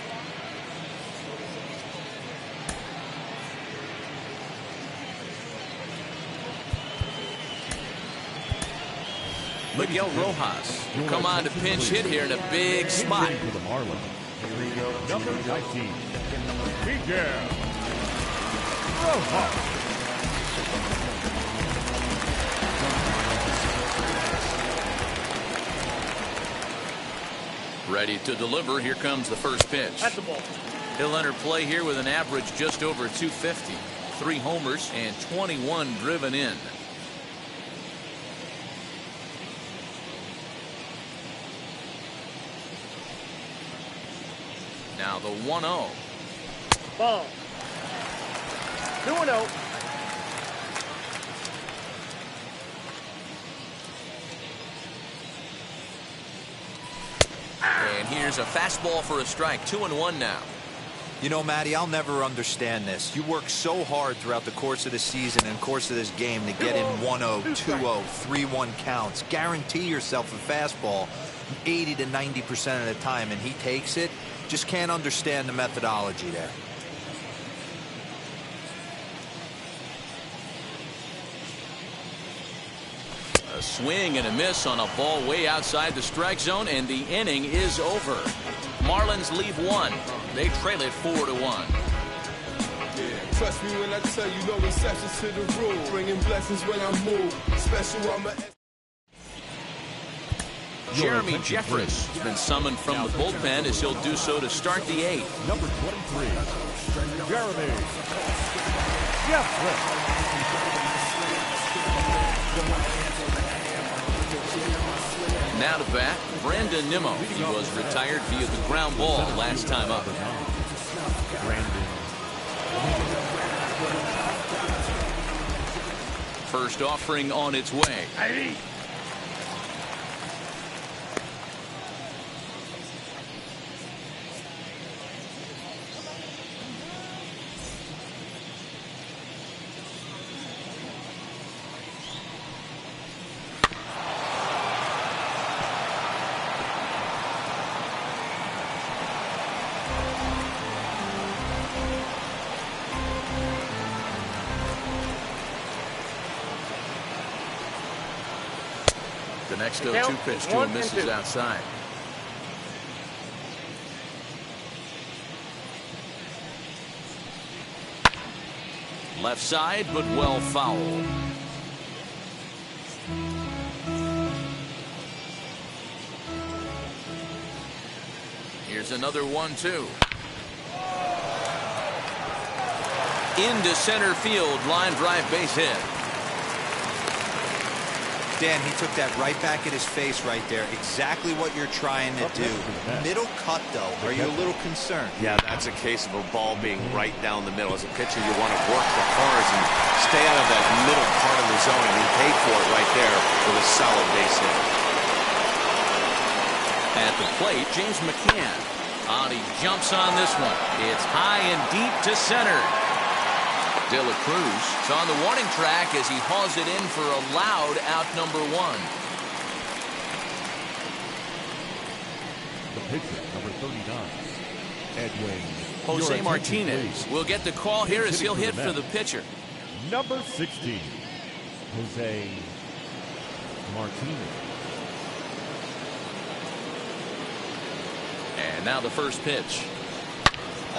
Miguel Rojas will come on to pinch hit here in a big spot. For the Marlins. Number 19, Miguel Rojas. Ready to deliver. Here comes the first pitch. That's the ball. He'll enter play here with an average just over 250. 3 homers and 21 driven in. Now the 1-0. Ball. 2-0. And here's a fastball for a strike. 2-1 now. You know, Matty, I'll never understand this. You work so hard throughout the course of the season and course of this game to get in 1-0, 2-0, 3-1 counts. Guarantee yourself a fastball 80 to 90% of the time, and he takes it. Just can't understand the methodology there. A swing and a miss on a ball way outside the strike zone, and the inning is over. Marlins leave 1. They trail it 4-1. Trust me when I tell you, no exceptions to the rule. Bringing blessings when I move. Special, I'm a... Jeremy Jeffress has been summoned from the bullpen as he'll do so to start the eighth. Number 23, Jeremy Jeffress. Now to bat, Brandon Nimmo. He was retired via the ground ball last time up. First offering on its way. The next 0-2 pitch to him misses outside. Left side, but well fouled. Here's another 1-2. Into center field, line drive base hit. Dan, he took that right back at his face right there. Exactly what you're trying to do. Middle cut, though. Are you a little concerned? Yeah, that's a case of a ball being right down the middle. As a pitcher, you want to work the corners and stay out of that middle part of the zone. And he paid for it right there with a solid base hit. At the plate, James Mccann. He jumps on this one. It's high and deep to center. Cruz is on the warning track as he hauls it in for a loud out number 1. The pitcher, number 39, Edwin Jose Martinez will get the call here as he'll hit for the pitcher. Number 16, Jose Martinez. And now the first pitch.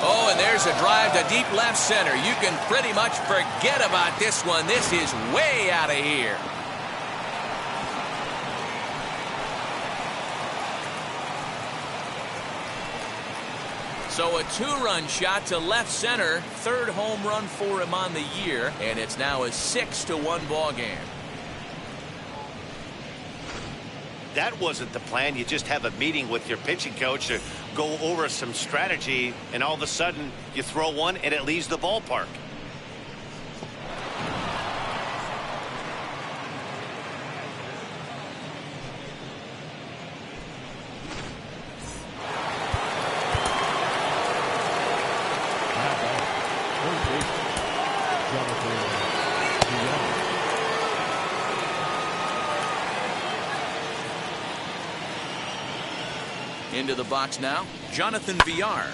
Oh, and there's a drive to deep left center. You can pretty much forget about this one. This is way out of here. So a 2-run shot to left center. Third home run for him on the year. And it's now a 6-1 ball game. That wasn't the plan. You just have a meeting with your pitching coach to go over some strategy, and all of a sudden you throw one and it leaves the ballpark. Into the box now, Jonathan Villar,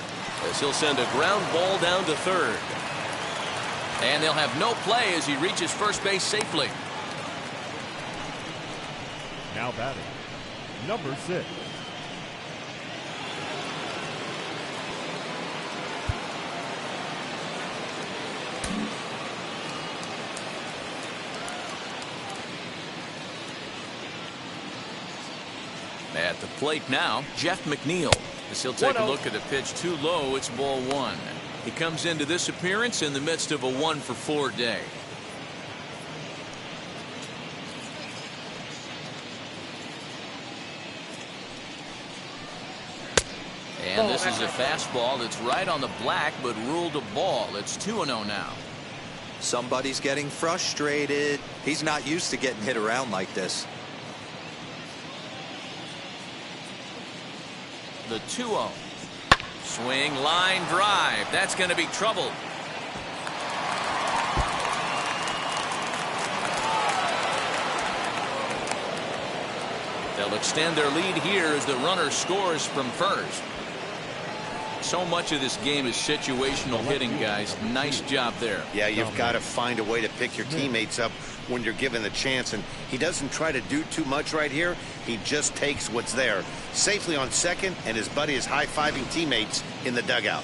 as he'll send a ground ball down to third. And they'll have no play as he reaches first base safely. Now batting, number 6. At the plate now, Jeff McNeil, as he'll take a look at a pitch too low. It's ball 1. He comes into this appearance in the midst of a 1-for-4 day. And this is a fastball that's right on the black, but ruled a ball. It's 2-0 now. Somebody's getting frustrated. He's not used to getting hit around like this. The 2-0. Swing, line drive. That's going to be trouble. They'll extend their lead here as the runner scores from first. So much of this game is situational hitting, guys. Nice job there. Yeah, you've got to find a way to pick your teammates up when you're given the chance, and he doesn't try to do too much right here. He just takes what's there safely on second, and his buddy is high-fiving teammates in the dugout.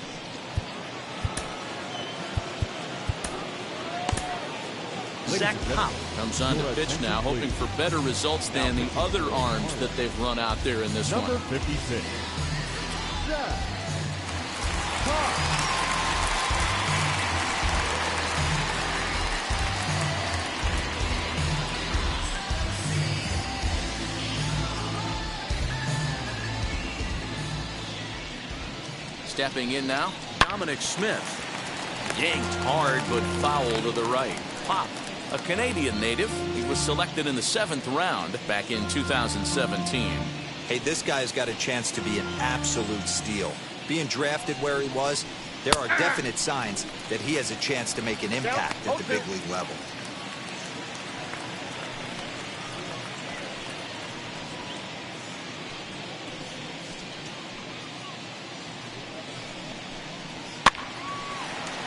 Zach Pop comes on to pitch now, hoping for better results than the other arms that they've run out there in this one. Number 56. Zach Pop. Stepping in now, Dominic Smith. Yanked hard, but foul to the right. Pop, a Canadian native. He was selected in the 7th round back in 2017. Hey, this guy's got a chance to be an absolute steal. Being drafted where he was, there are definite signs that he has a chance to make an impact at the big league level.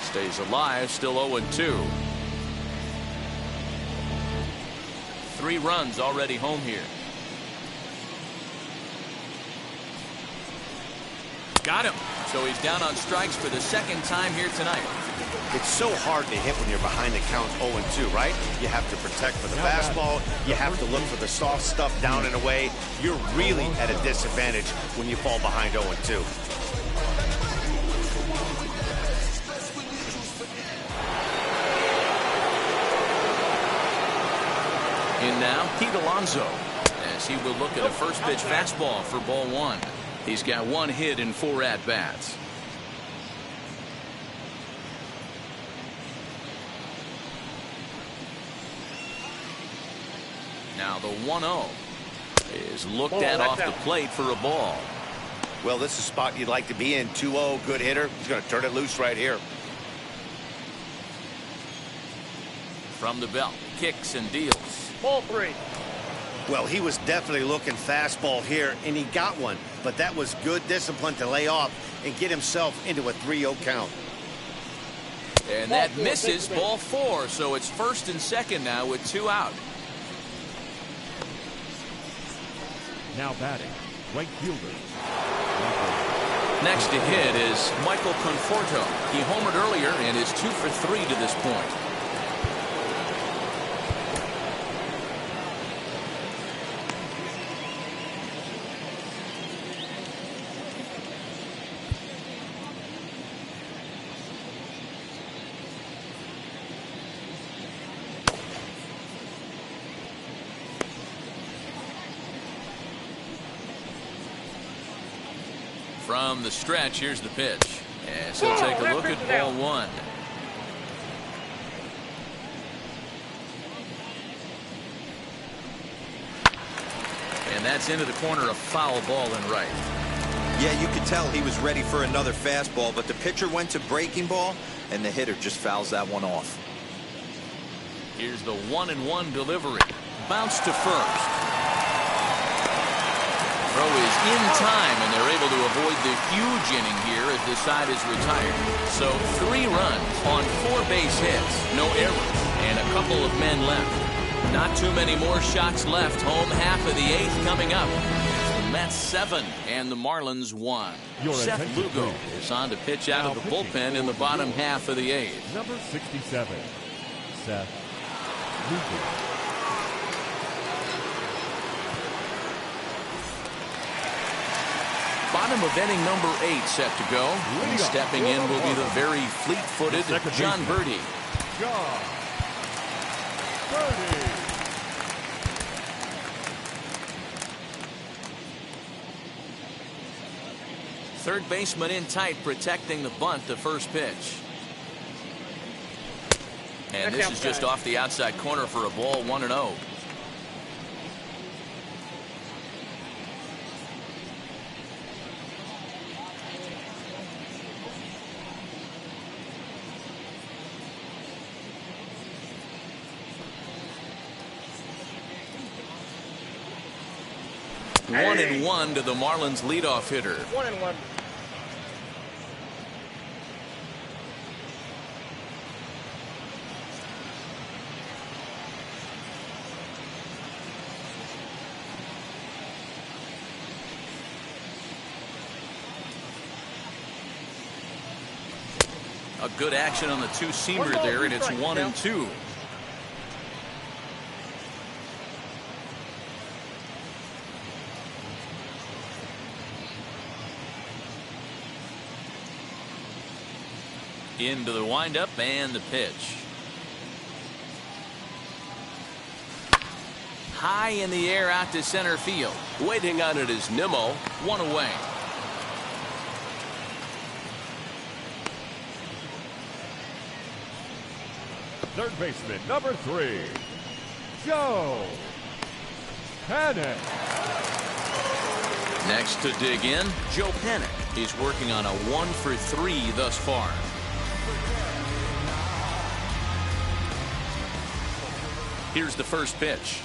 Stays alive, still 0-2. 3 runs already home here. Got him. So he's down on strikes for the 2nd time here tonight. It's so hard to hit when you're behind the count 0-2, right? You have to protect for the fastball. You have to look for the soft stuff down and away. You're really at a disadvantage when you fall behind 0-2. In now, Pete Alonso, as he will look at a first pitch fastball for ball 1. He's got 1 hit in 4 at-bats. Now the 1-0 is looked at off the plate for a ball. Well, this is a spot you'd like to be in. 2-0, good hitter. He's going to turn it loose right here. From the belt, kicks and deals. Ball 3. Well, he was definitely looking fastball here, and he got one. But that was good discipline to lay off and get himself into a 3-0 count. And that misses, ball 4. So it's 1st and 2nd now with 2 out. Now batting, right fielder. Next to hit is Michael Conforto. He homered earlier and is 2 for 3 to this point. From the stretch, here's the pitch. As he'll take a look at ball 1. And that's into the corner, a foul ball and right. Yeah, you could tell he was ready for another fastball, but the pitcher went to breaking ball, and the hitter just fouls that one off. Here's the 1-1 delivery. Bounce to first. Throw is in time, and they're able to avoid the huge inning here as the side is retired. So 3 runs on 4 base hits, no errors, and a couple of men left. Not too many more shots left. Home half of the 8th coming up. The Mets 7 and the Marlins 1. Seth Lugo is on to pitch out of the bullpen in the bottom half of the 8th. Number 67, Seth Lugo. Bottom of inning number 8 set to go. And stepping in will be the very fleet-footed John Verde. John Verde. Third baseman in tight, protecting the bunt to first pitch. And this is just off the outside corner for a ball, 1-0. Hey. 1-1 to the Marlins leadoff hitter. 1-1. A good action on the 2-seamer there, and it's 1-2. Into the windup and the pitch. High in the air out to center field. Waiting on it is Nimmo. One away. Third baseman, number 3, Joe Panic. Next to dig in, Joe Panic. He's working on a 1-for-3 thus far. Here's the first pitch.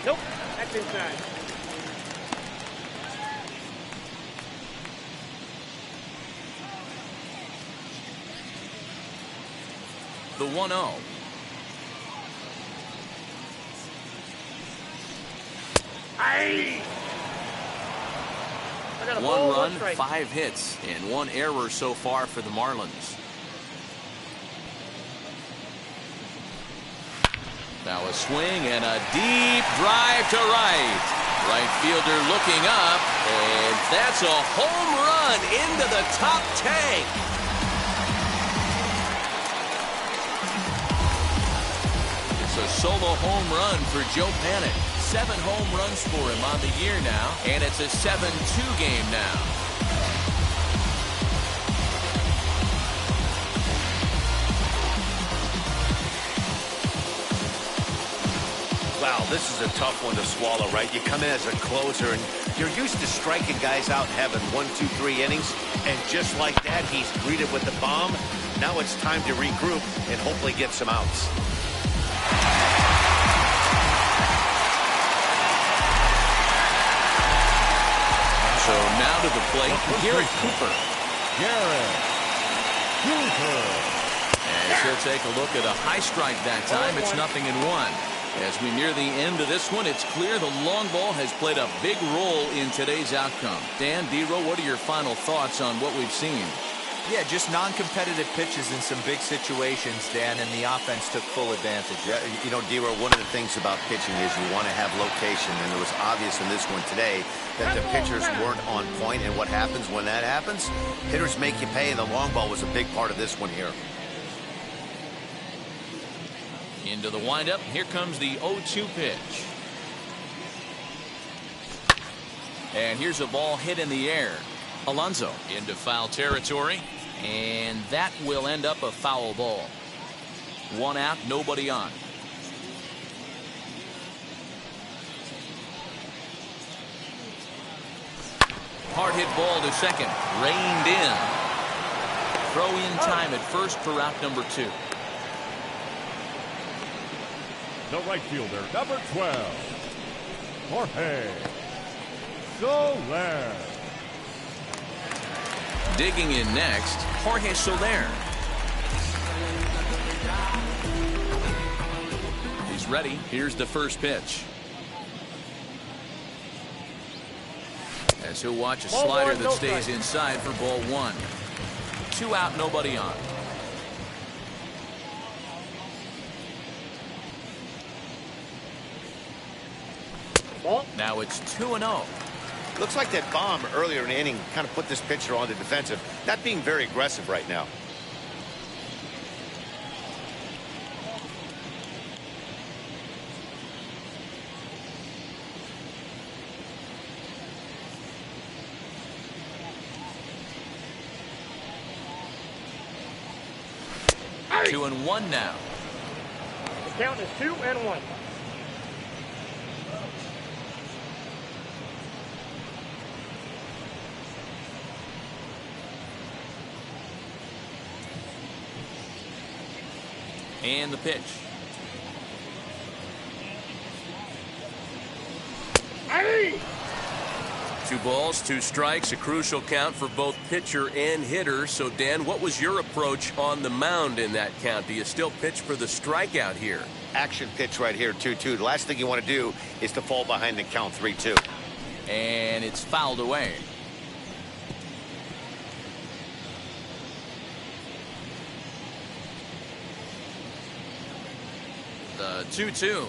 Nope, that's inside. The 1-0. Aye. I got a 1 ball, run, 1 strike. 5 hits, and 1 error so far for the Marlins. Now a swing and a deep drive to right. Right fielder looking up, and that's a home run into the top tank. It's a solo home run for Joe Panic. 7 home runs for him on the year now, and it's a 7-2 game now. Wow, this is a tough one to swallow, right? You come in as a closer, and you're used to striking guys out and having 1, 2, 3 innings, and just like that, he's greeted with the bomb. Now it's time to regroup and hopefully get some outs. So now to the plate, Garrett Cooper. Garrett Cooper. And he'll take a look at a high strike that time. It's 0-1. As we near the end of this one, it's clear the long ball has played a big role in today's outcome. Dan, D-Row, what are your final thoughts on what we've seen? Yeah, just non-competitive pitches in some big situations, Dan, and the offense took full advantage. Yeah, you know, D-Row, one of the things about pitching is you want to have location, and it was obvious in this one today that the pitchers weren't on point, and what happens when that happens? Hitters make you pay, and the long ball was a big part of this one here. Into the windup. Here comes the 0-2 pitch. And here's a ball hit in the air. Alonso into foul territory, and that will end up a foul ball. 1 out, nobody on. Hard hit ball to second, reined in. Throw in time at first for out number 2. The right fielder, number 12, Jorge Soler. Digging in next, Jorge Soler. He's ready. Here's the first pitch. As he'll watch a slider that stays inside for ball 1. 2 out, nobody on. Now it's 2-0. Looks like that bomb earlier in the inning kind of put this pitcher on the defensive, not being very aggressive right now. Hey. 2-1 now. The count is 2-1. And the pitch. Hey. 2 balls, 2 strikes, a crucial count for both pitcher and hitter. So, Dan, what was your approach on the mound in that count? Do you still pitch for the strikeout here? Action pitch right here, 2-2. The last thing you want to do is to fall behind the count 3-2. And it's fouled away. The 2-2.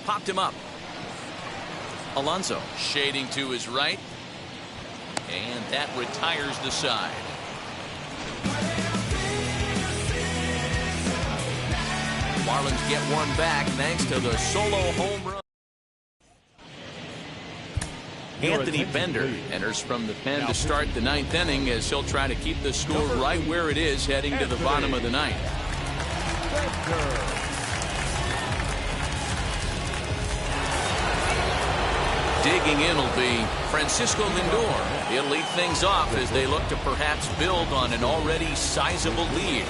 Popped him up. Alonso shading to his right. And that retires the side. Marlins get one back thanks to the solo home run. Anthony Bender enters from the pen to start the 9th inning as he'll try to keep the score right where it is heading to the bottom of the 9th. Digging in will be Francisco Lindor. He'll lead things off as they look to perhaps build on an already sizable lead.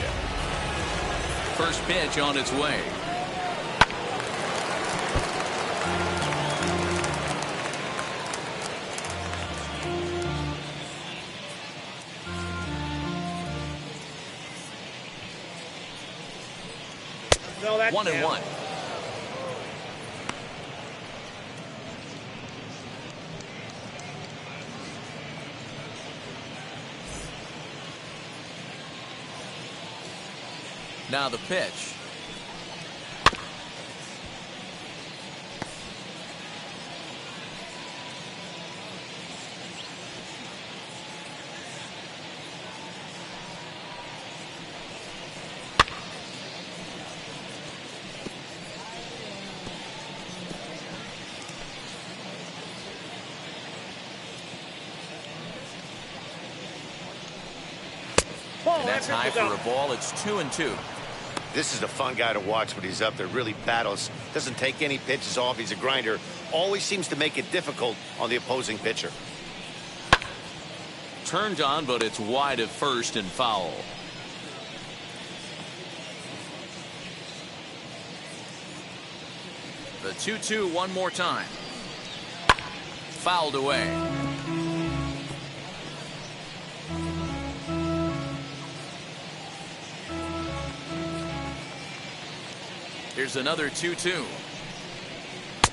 First pitch on its way. No, that's 1-1. Now the pitch. And that's high for a ball. It's 2-2. This is a fun guy to watch when he's up there. Really battles. Doesn't take any pitches off. He's a grinder. Always seems to make it difficult on the opposing pitcher. Turned on, but it's wide of first and foul. The 2-2 one more time. Fouled away. Here's another 2-2.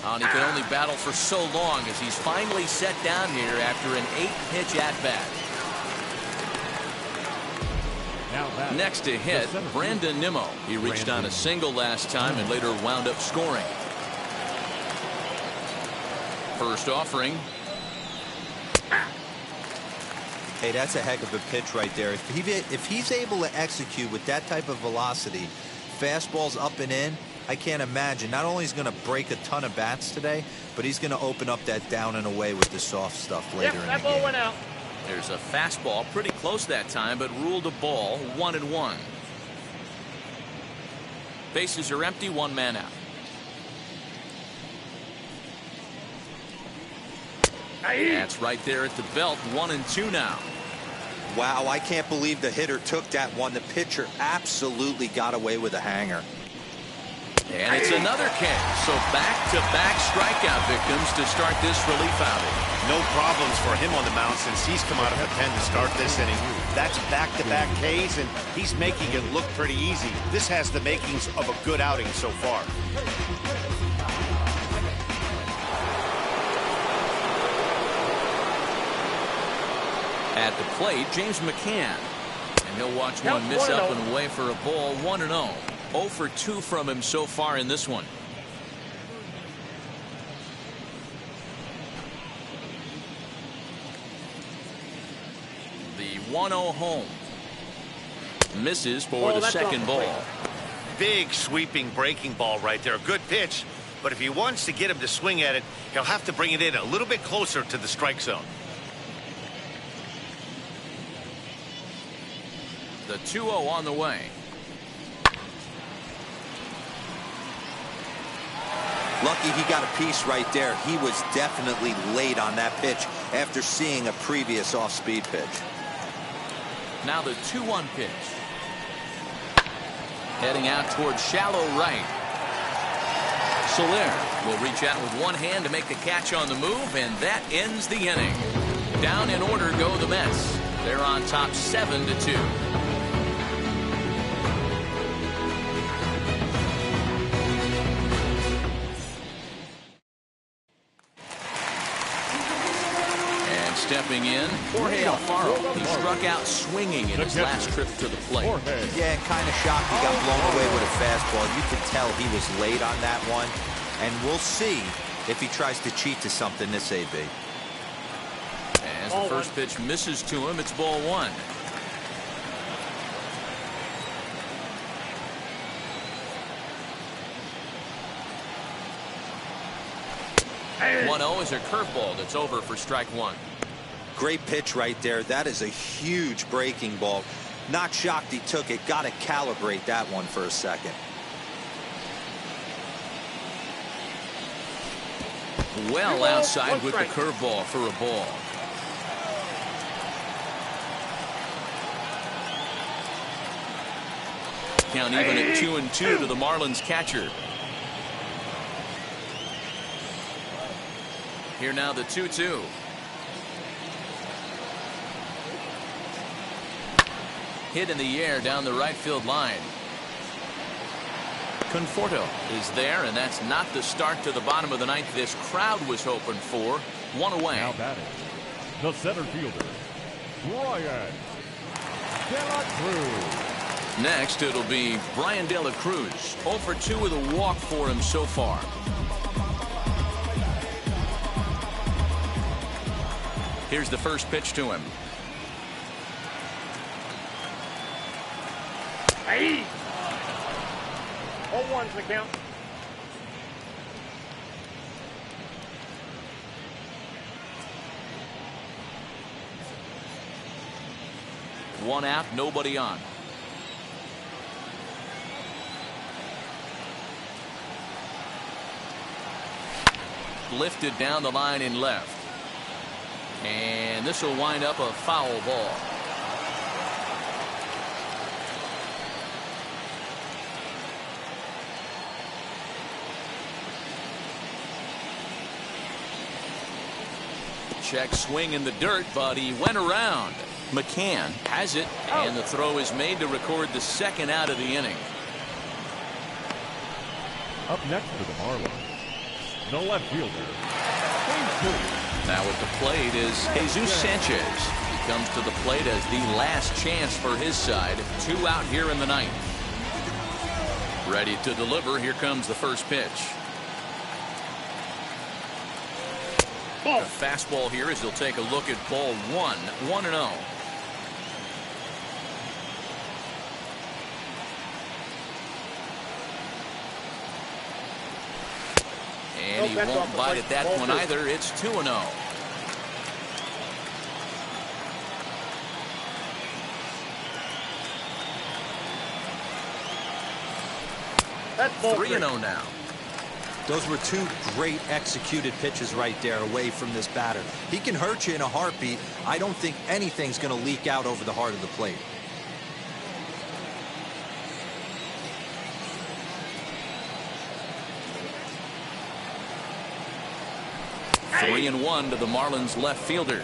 And he can only battle for so long as he's finally set down here after an 8-pitch at-bat. Next to hit, Brandon Nimmo. He reached on a single last time and later wound up scoring. First offering. Hey, that's a heck of a pitch right there. If he's able to execute with that type of velocity, fastballs up and in, I can't imagine. Not only is he going to break a ton of bats today, but he's going to open up that down and away with the soft stuff later in the game. That ball went out. There's a fastball pretty close that time, but ruled a ball. 1-1. Bases are empty. One man out. That's right there at the belt. 1-2 now. Wow, I can't believe the hitter took that one. The pitcher absolutely got away with a hanger. And it's another K. So back-to-back strikeout victims to start this relief outing. No problems for him on the mound since he's come out of the pen to start this inning. That's back-to-back Ks, and he's making it look pretty easy. This has the makings of a good outing so far. At the plate, James Mccann. And he'll watch one miss up and away for a ball. 1-0. 0 for 2 from him so far in this one. The 1-0 home. Misses for the second ball. Big sweeping breaking ball right there. Good pitch. But if he wants to get him to swing at it, he'll have to bring it in a little bit closer to the strike zone. The 2-0 on the way. Lucky he got a piece right there. He was definitely late on that pitch after seeing a previous off-speed pitch. Now the 2-1 pitch. Heading out towards shallow right. Soler will reach out with one hand to make the catch on the move, and that ends the inning. Down in order go the Mets. They're on top 7-2. Stepping in, Jorge Alfaro. He struck out swinging in his last trip to the plate. Yeah, and kind of shocked he got blown away with a fastball. You could tell he was late on that one. And we'll see if he tries to cheat to something this AB. As the first pitch misses to him, it's ball one. Hey. 1-0 is a curveball that's over for strike one. Great pitch right there. That is a huge breaking ball. Not shocked he took it. Got to calibrate that one for a second. Well outside with the curveball for a ball. Count even at 2-2 to the Marlins catcher. Here now the 2-2. Hit in the air down the right field line. Conforto is there, and that's not the start to the bottom of the ninth this crowd was hoping for. One away. Now batting, the center fielder, Brian De La Cruz. Next, it'll be Brian De La Cruz. 0 for 2 with a walk for him so far. Here's the first pitch to him. Hey. 0-1's the count. One out, nobody on. Lifted down the line in left. And this will wind up a foul ball. Check swing in the dirt, but he went around. Mccann has it, and the throw is made to record the second out of the inning. Up next for the Marlins, the left fielder, Now at the plate is Jesus Sanchez. He comes to the plate as the last chance for his side. 2 out here in the ninth. Ready to deliver. Here comes the first pitch. A fastball here as he'll take a look at ball one. 1-0. And he won't bite at that one either. It's 2-0. That's ball 3-0 now. Those were two great executed pitches right there away from this batter. He can hurt you in a heartbeat. I don't think anything's going to leak out over the heart of the plate. Hey. 3-1 to the Marlins left fielder.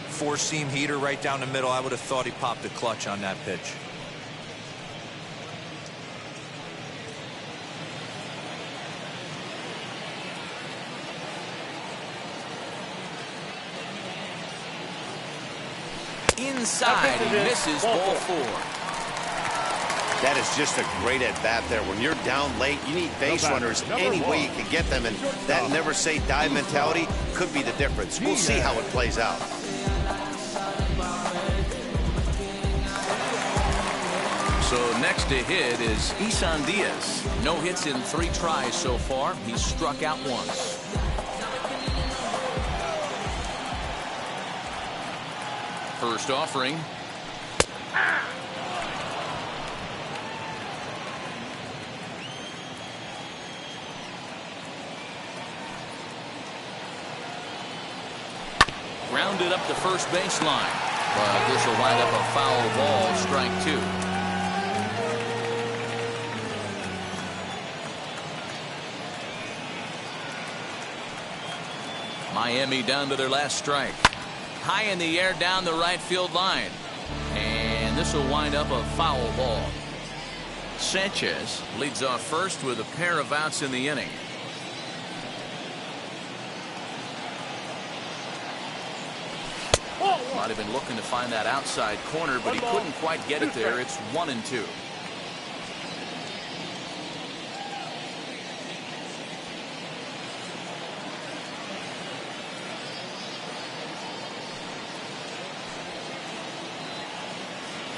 Four-seam heater right down the middle. I would have thought he popped a clutch on that pitch. Inside, he misses ball 4. That is just a great at-bat there. When you're down late, you need base runners any way you can get them, and that never-say-die mentality could be the difference. We'll see how it plays out. So next to hit is Isan Diaz. No hits in 3 tries so far. He's struck out once. First offering. Grounded up the first baseline, but this will wind up a foul ball, strike 2. Miami down to their last strike. High in the air down the right field line. And this will wind up a foul ball. Sanchez leads off first with a pair of outs in the inning. Might have been looking to find that outside corner, but he couldn't quite get it there. It's 1-2.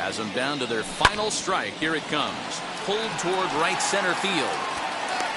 has them down to their final strike. Here it comes. Pulled toward right center field.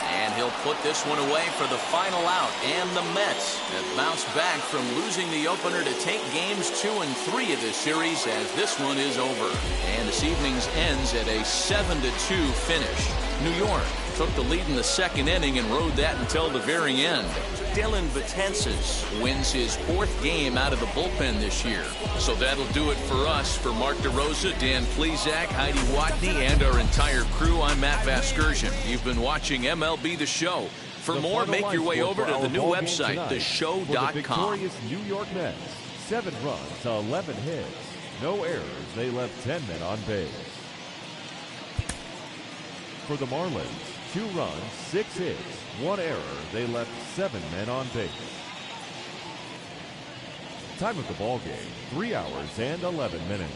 And he'll put this one away for the final out. And the Mets have bounced back from losing the opener to take games 2 and 3 of this series as this one is over. And this evening's ends at a 7-2 finish. New York took the lead in the second inning and rode that until the very end. Dylan Betances wins his 4th game out of the bullpen this year. So that'll do it for us. For Mark DeRosa, Dan Plesac, Heidi Watney, and our entire crew, I'm Matt Vasgersian. You've been watching MLB The Show. For more, make your way over to the new website, theshow.com. The victorious New York Mets, 7 runs to 11 hits. No errors. They left 10 men on base. For the Marlins, 2 runs, 6 hits, 1 error. They left 7 men on base. Time of the ball game, 3 hours and 11 minutes.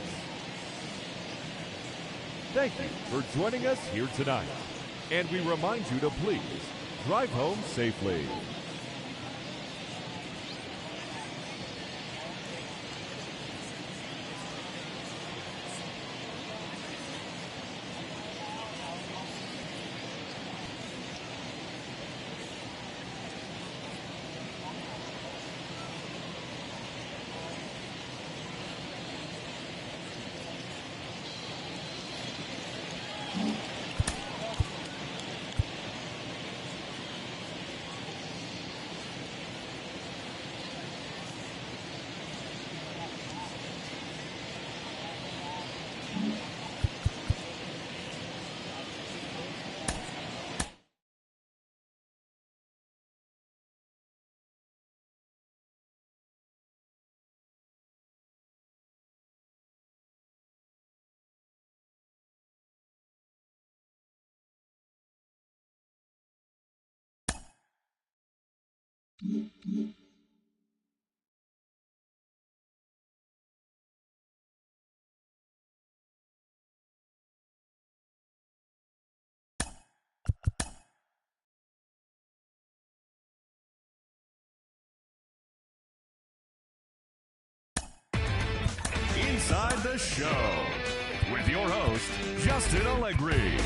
Thank you for joining us here tonight. And we remind you to please drive home safely. Inside the Show with your host, Justin Allegri.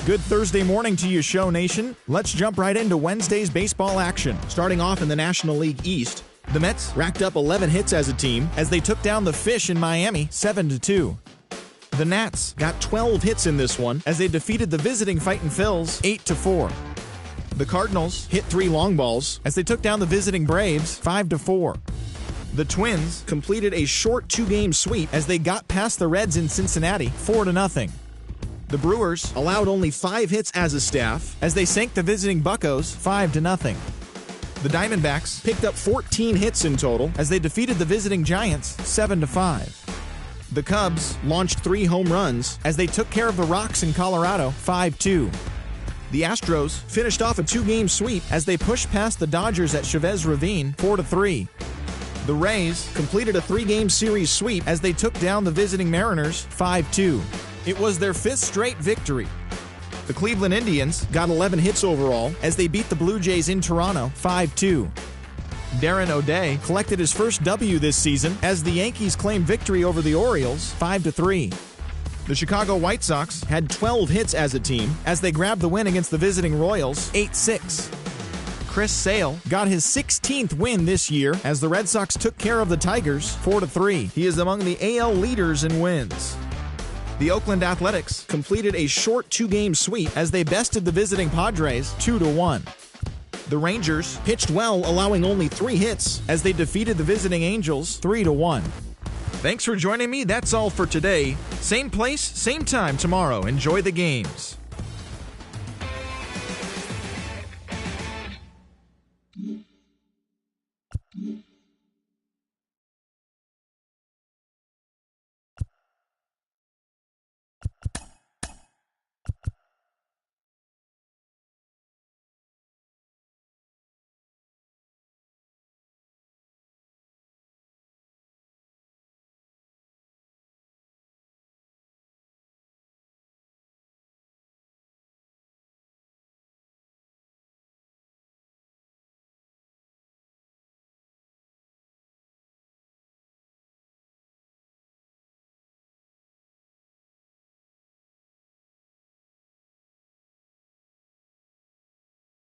Good Thursday morning to you, Show Nation. Let's jump right into Wednesday's baseball action. Starting off in the National League East, the Mets racked up 11 hits as a team as they took down the Fish in Miami 7-2. The Nats got 12 hits in this one as they defeated the visiting Fightin' Phils 8-4. The Cardinals hit 3 long balls as they took down the visiting Braves 5-4. The Twins completed a short 2-game sweep as they got past the Reds in Cincinnati 4-0. The Brewers allowed only 5 hits as a staff as they sank the visiting Buccos 5-0. The Diamondbacks picked up 14 hits in total as they defeated the visiting Giants 7-5. The Cubs launched 3 home runs as they took care of the Rocks in Colorado 5-2. The Astros finished off a 2-game sweep as they pushed past the Dodgers at Chavez Ravine 4-3. The Rays completed a 3-game series sweep as they took down the visiting Mariners 5-2. It was their 5th straight victory. The Cleveland Indians got 11 hits overall as they beat the Blue Jays in Toronto 5-2. Darren O'Day collected his first W this season as the Yankees claimed victory over the Orioles 5-3. The Chicago White Sox had 12 hits as a team as they grabbed the win against the visiting Royals 8-6. Chris Sale got his 16th win this year as the Red Sox took care of the Tigers 4-3. He is among the AL leaders in wins. The Oakland Athletics completed a short 2-game sweep as they bested the visiting Padres 2-1. The Rangers pitched well, allowing only 3 hits as they defeated the visiting Angels 3-1. Thanks for joining me. That's all for today. Same place, same time tomorrow. Enjoy the games.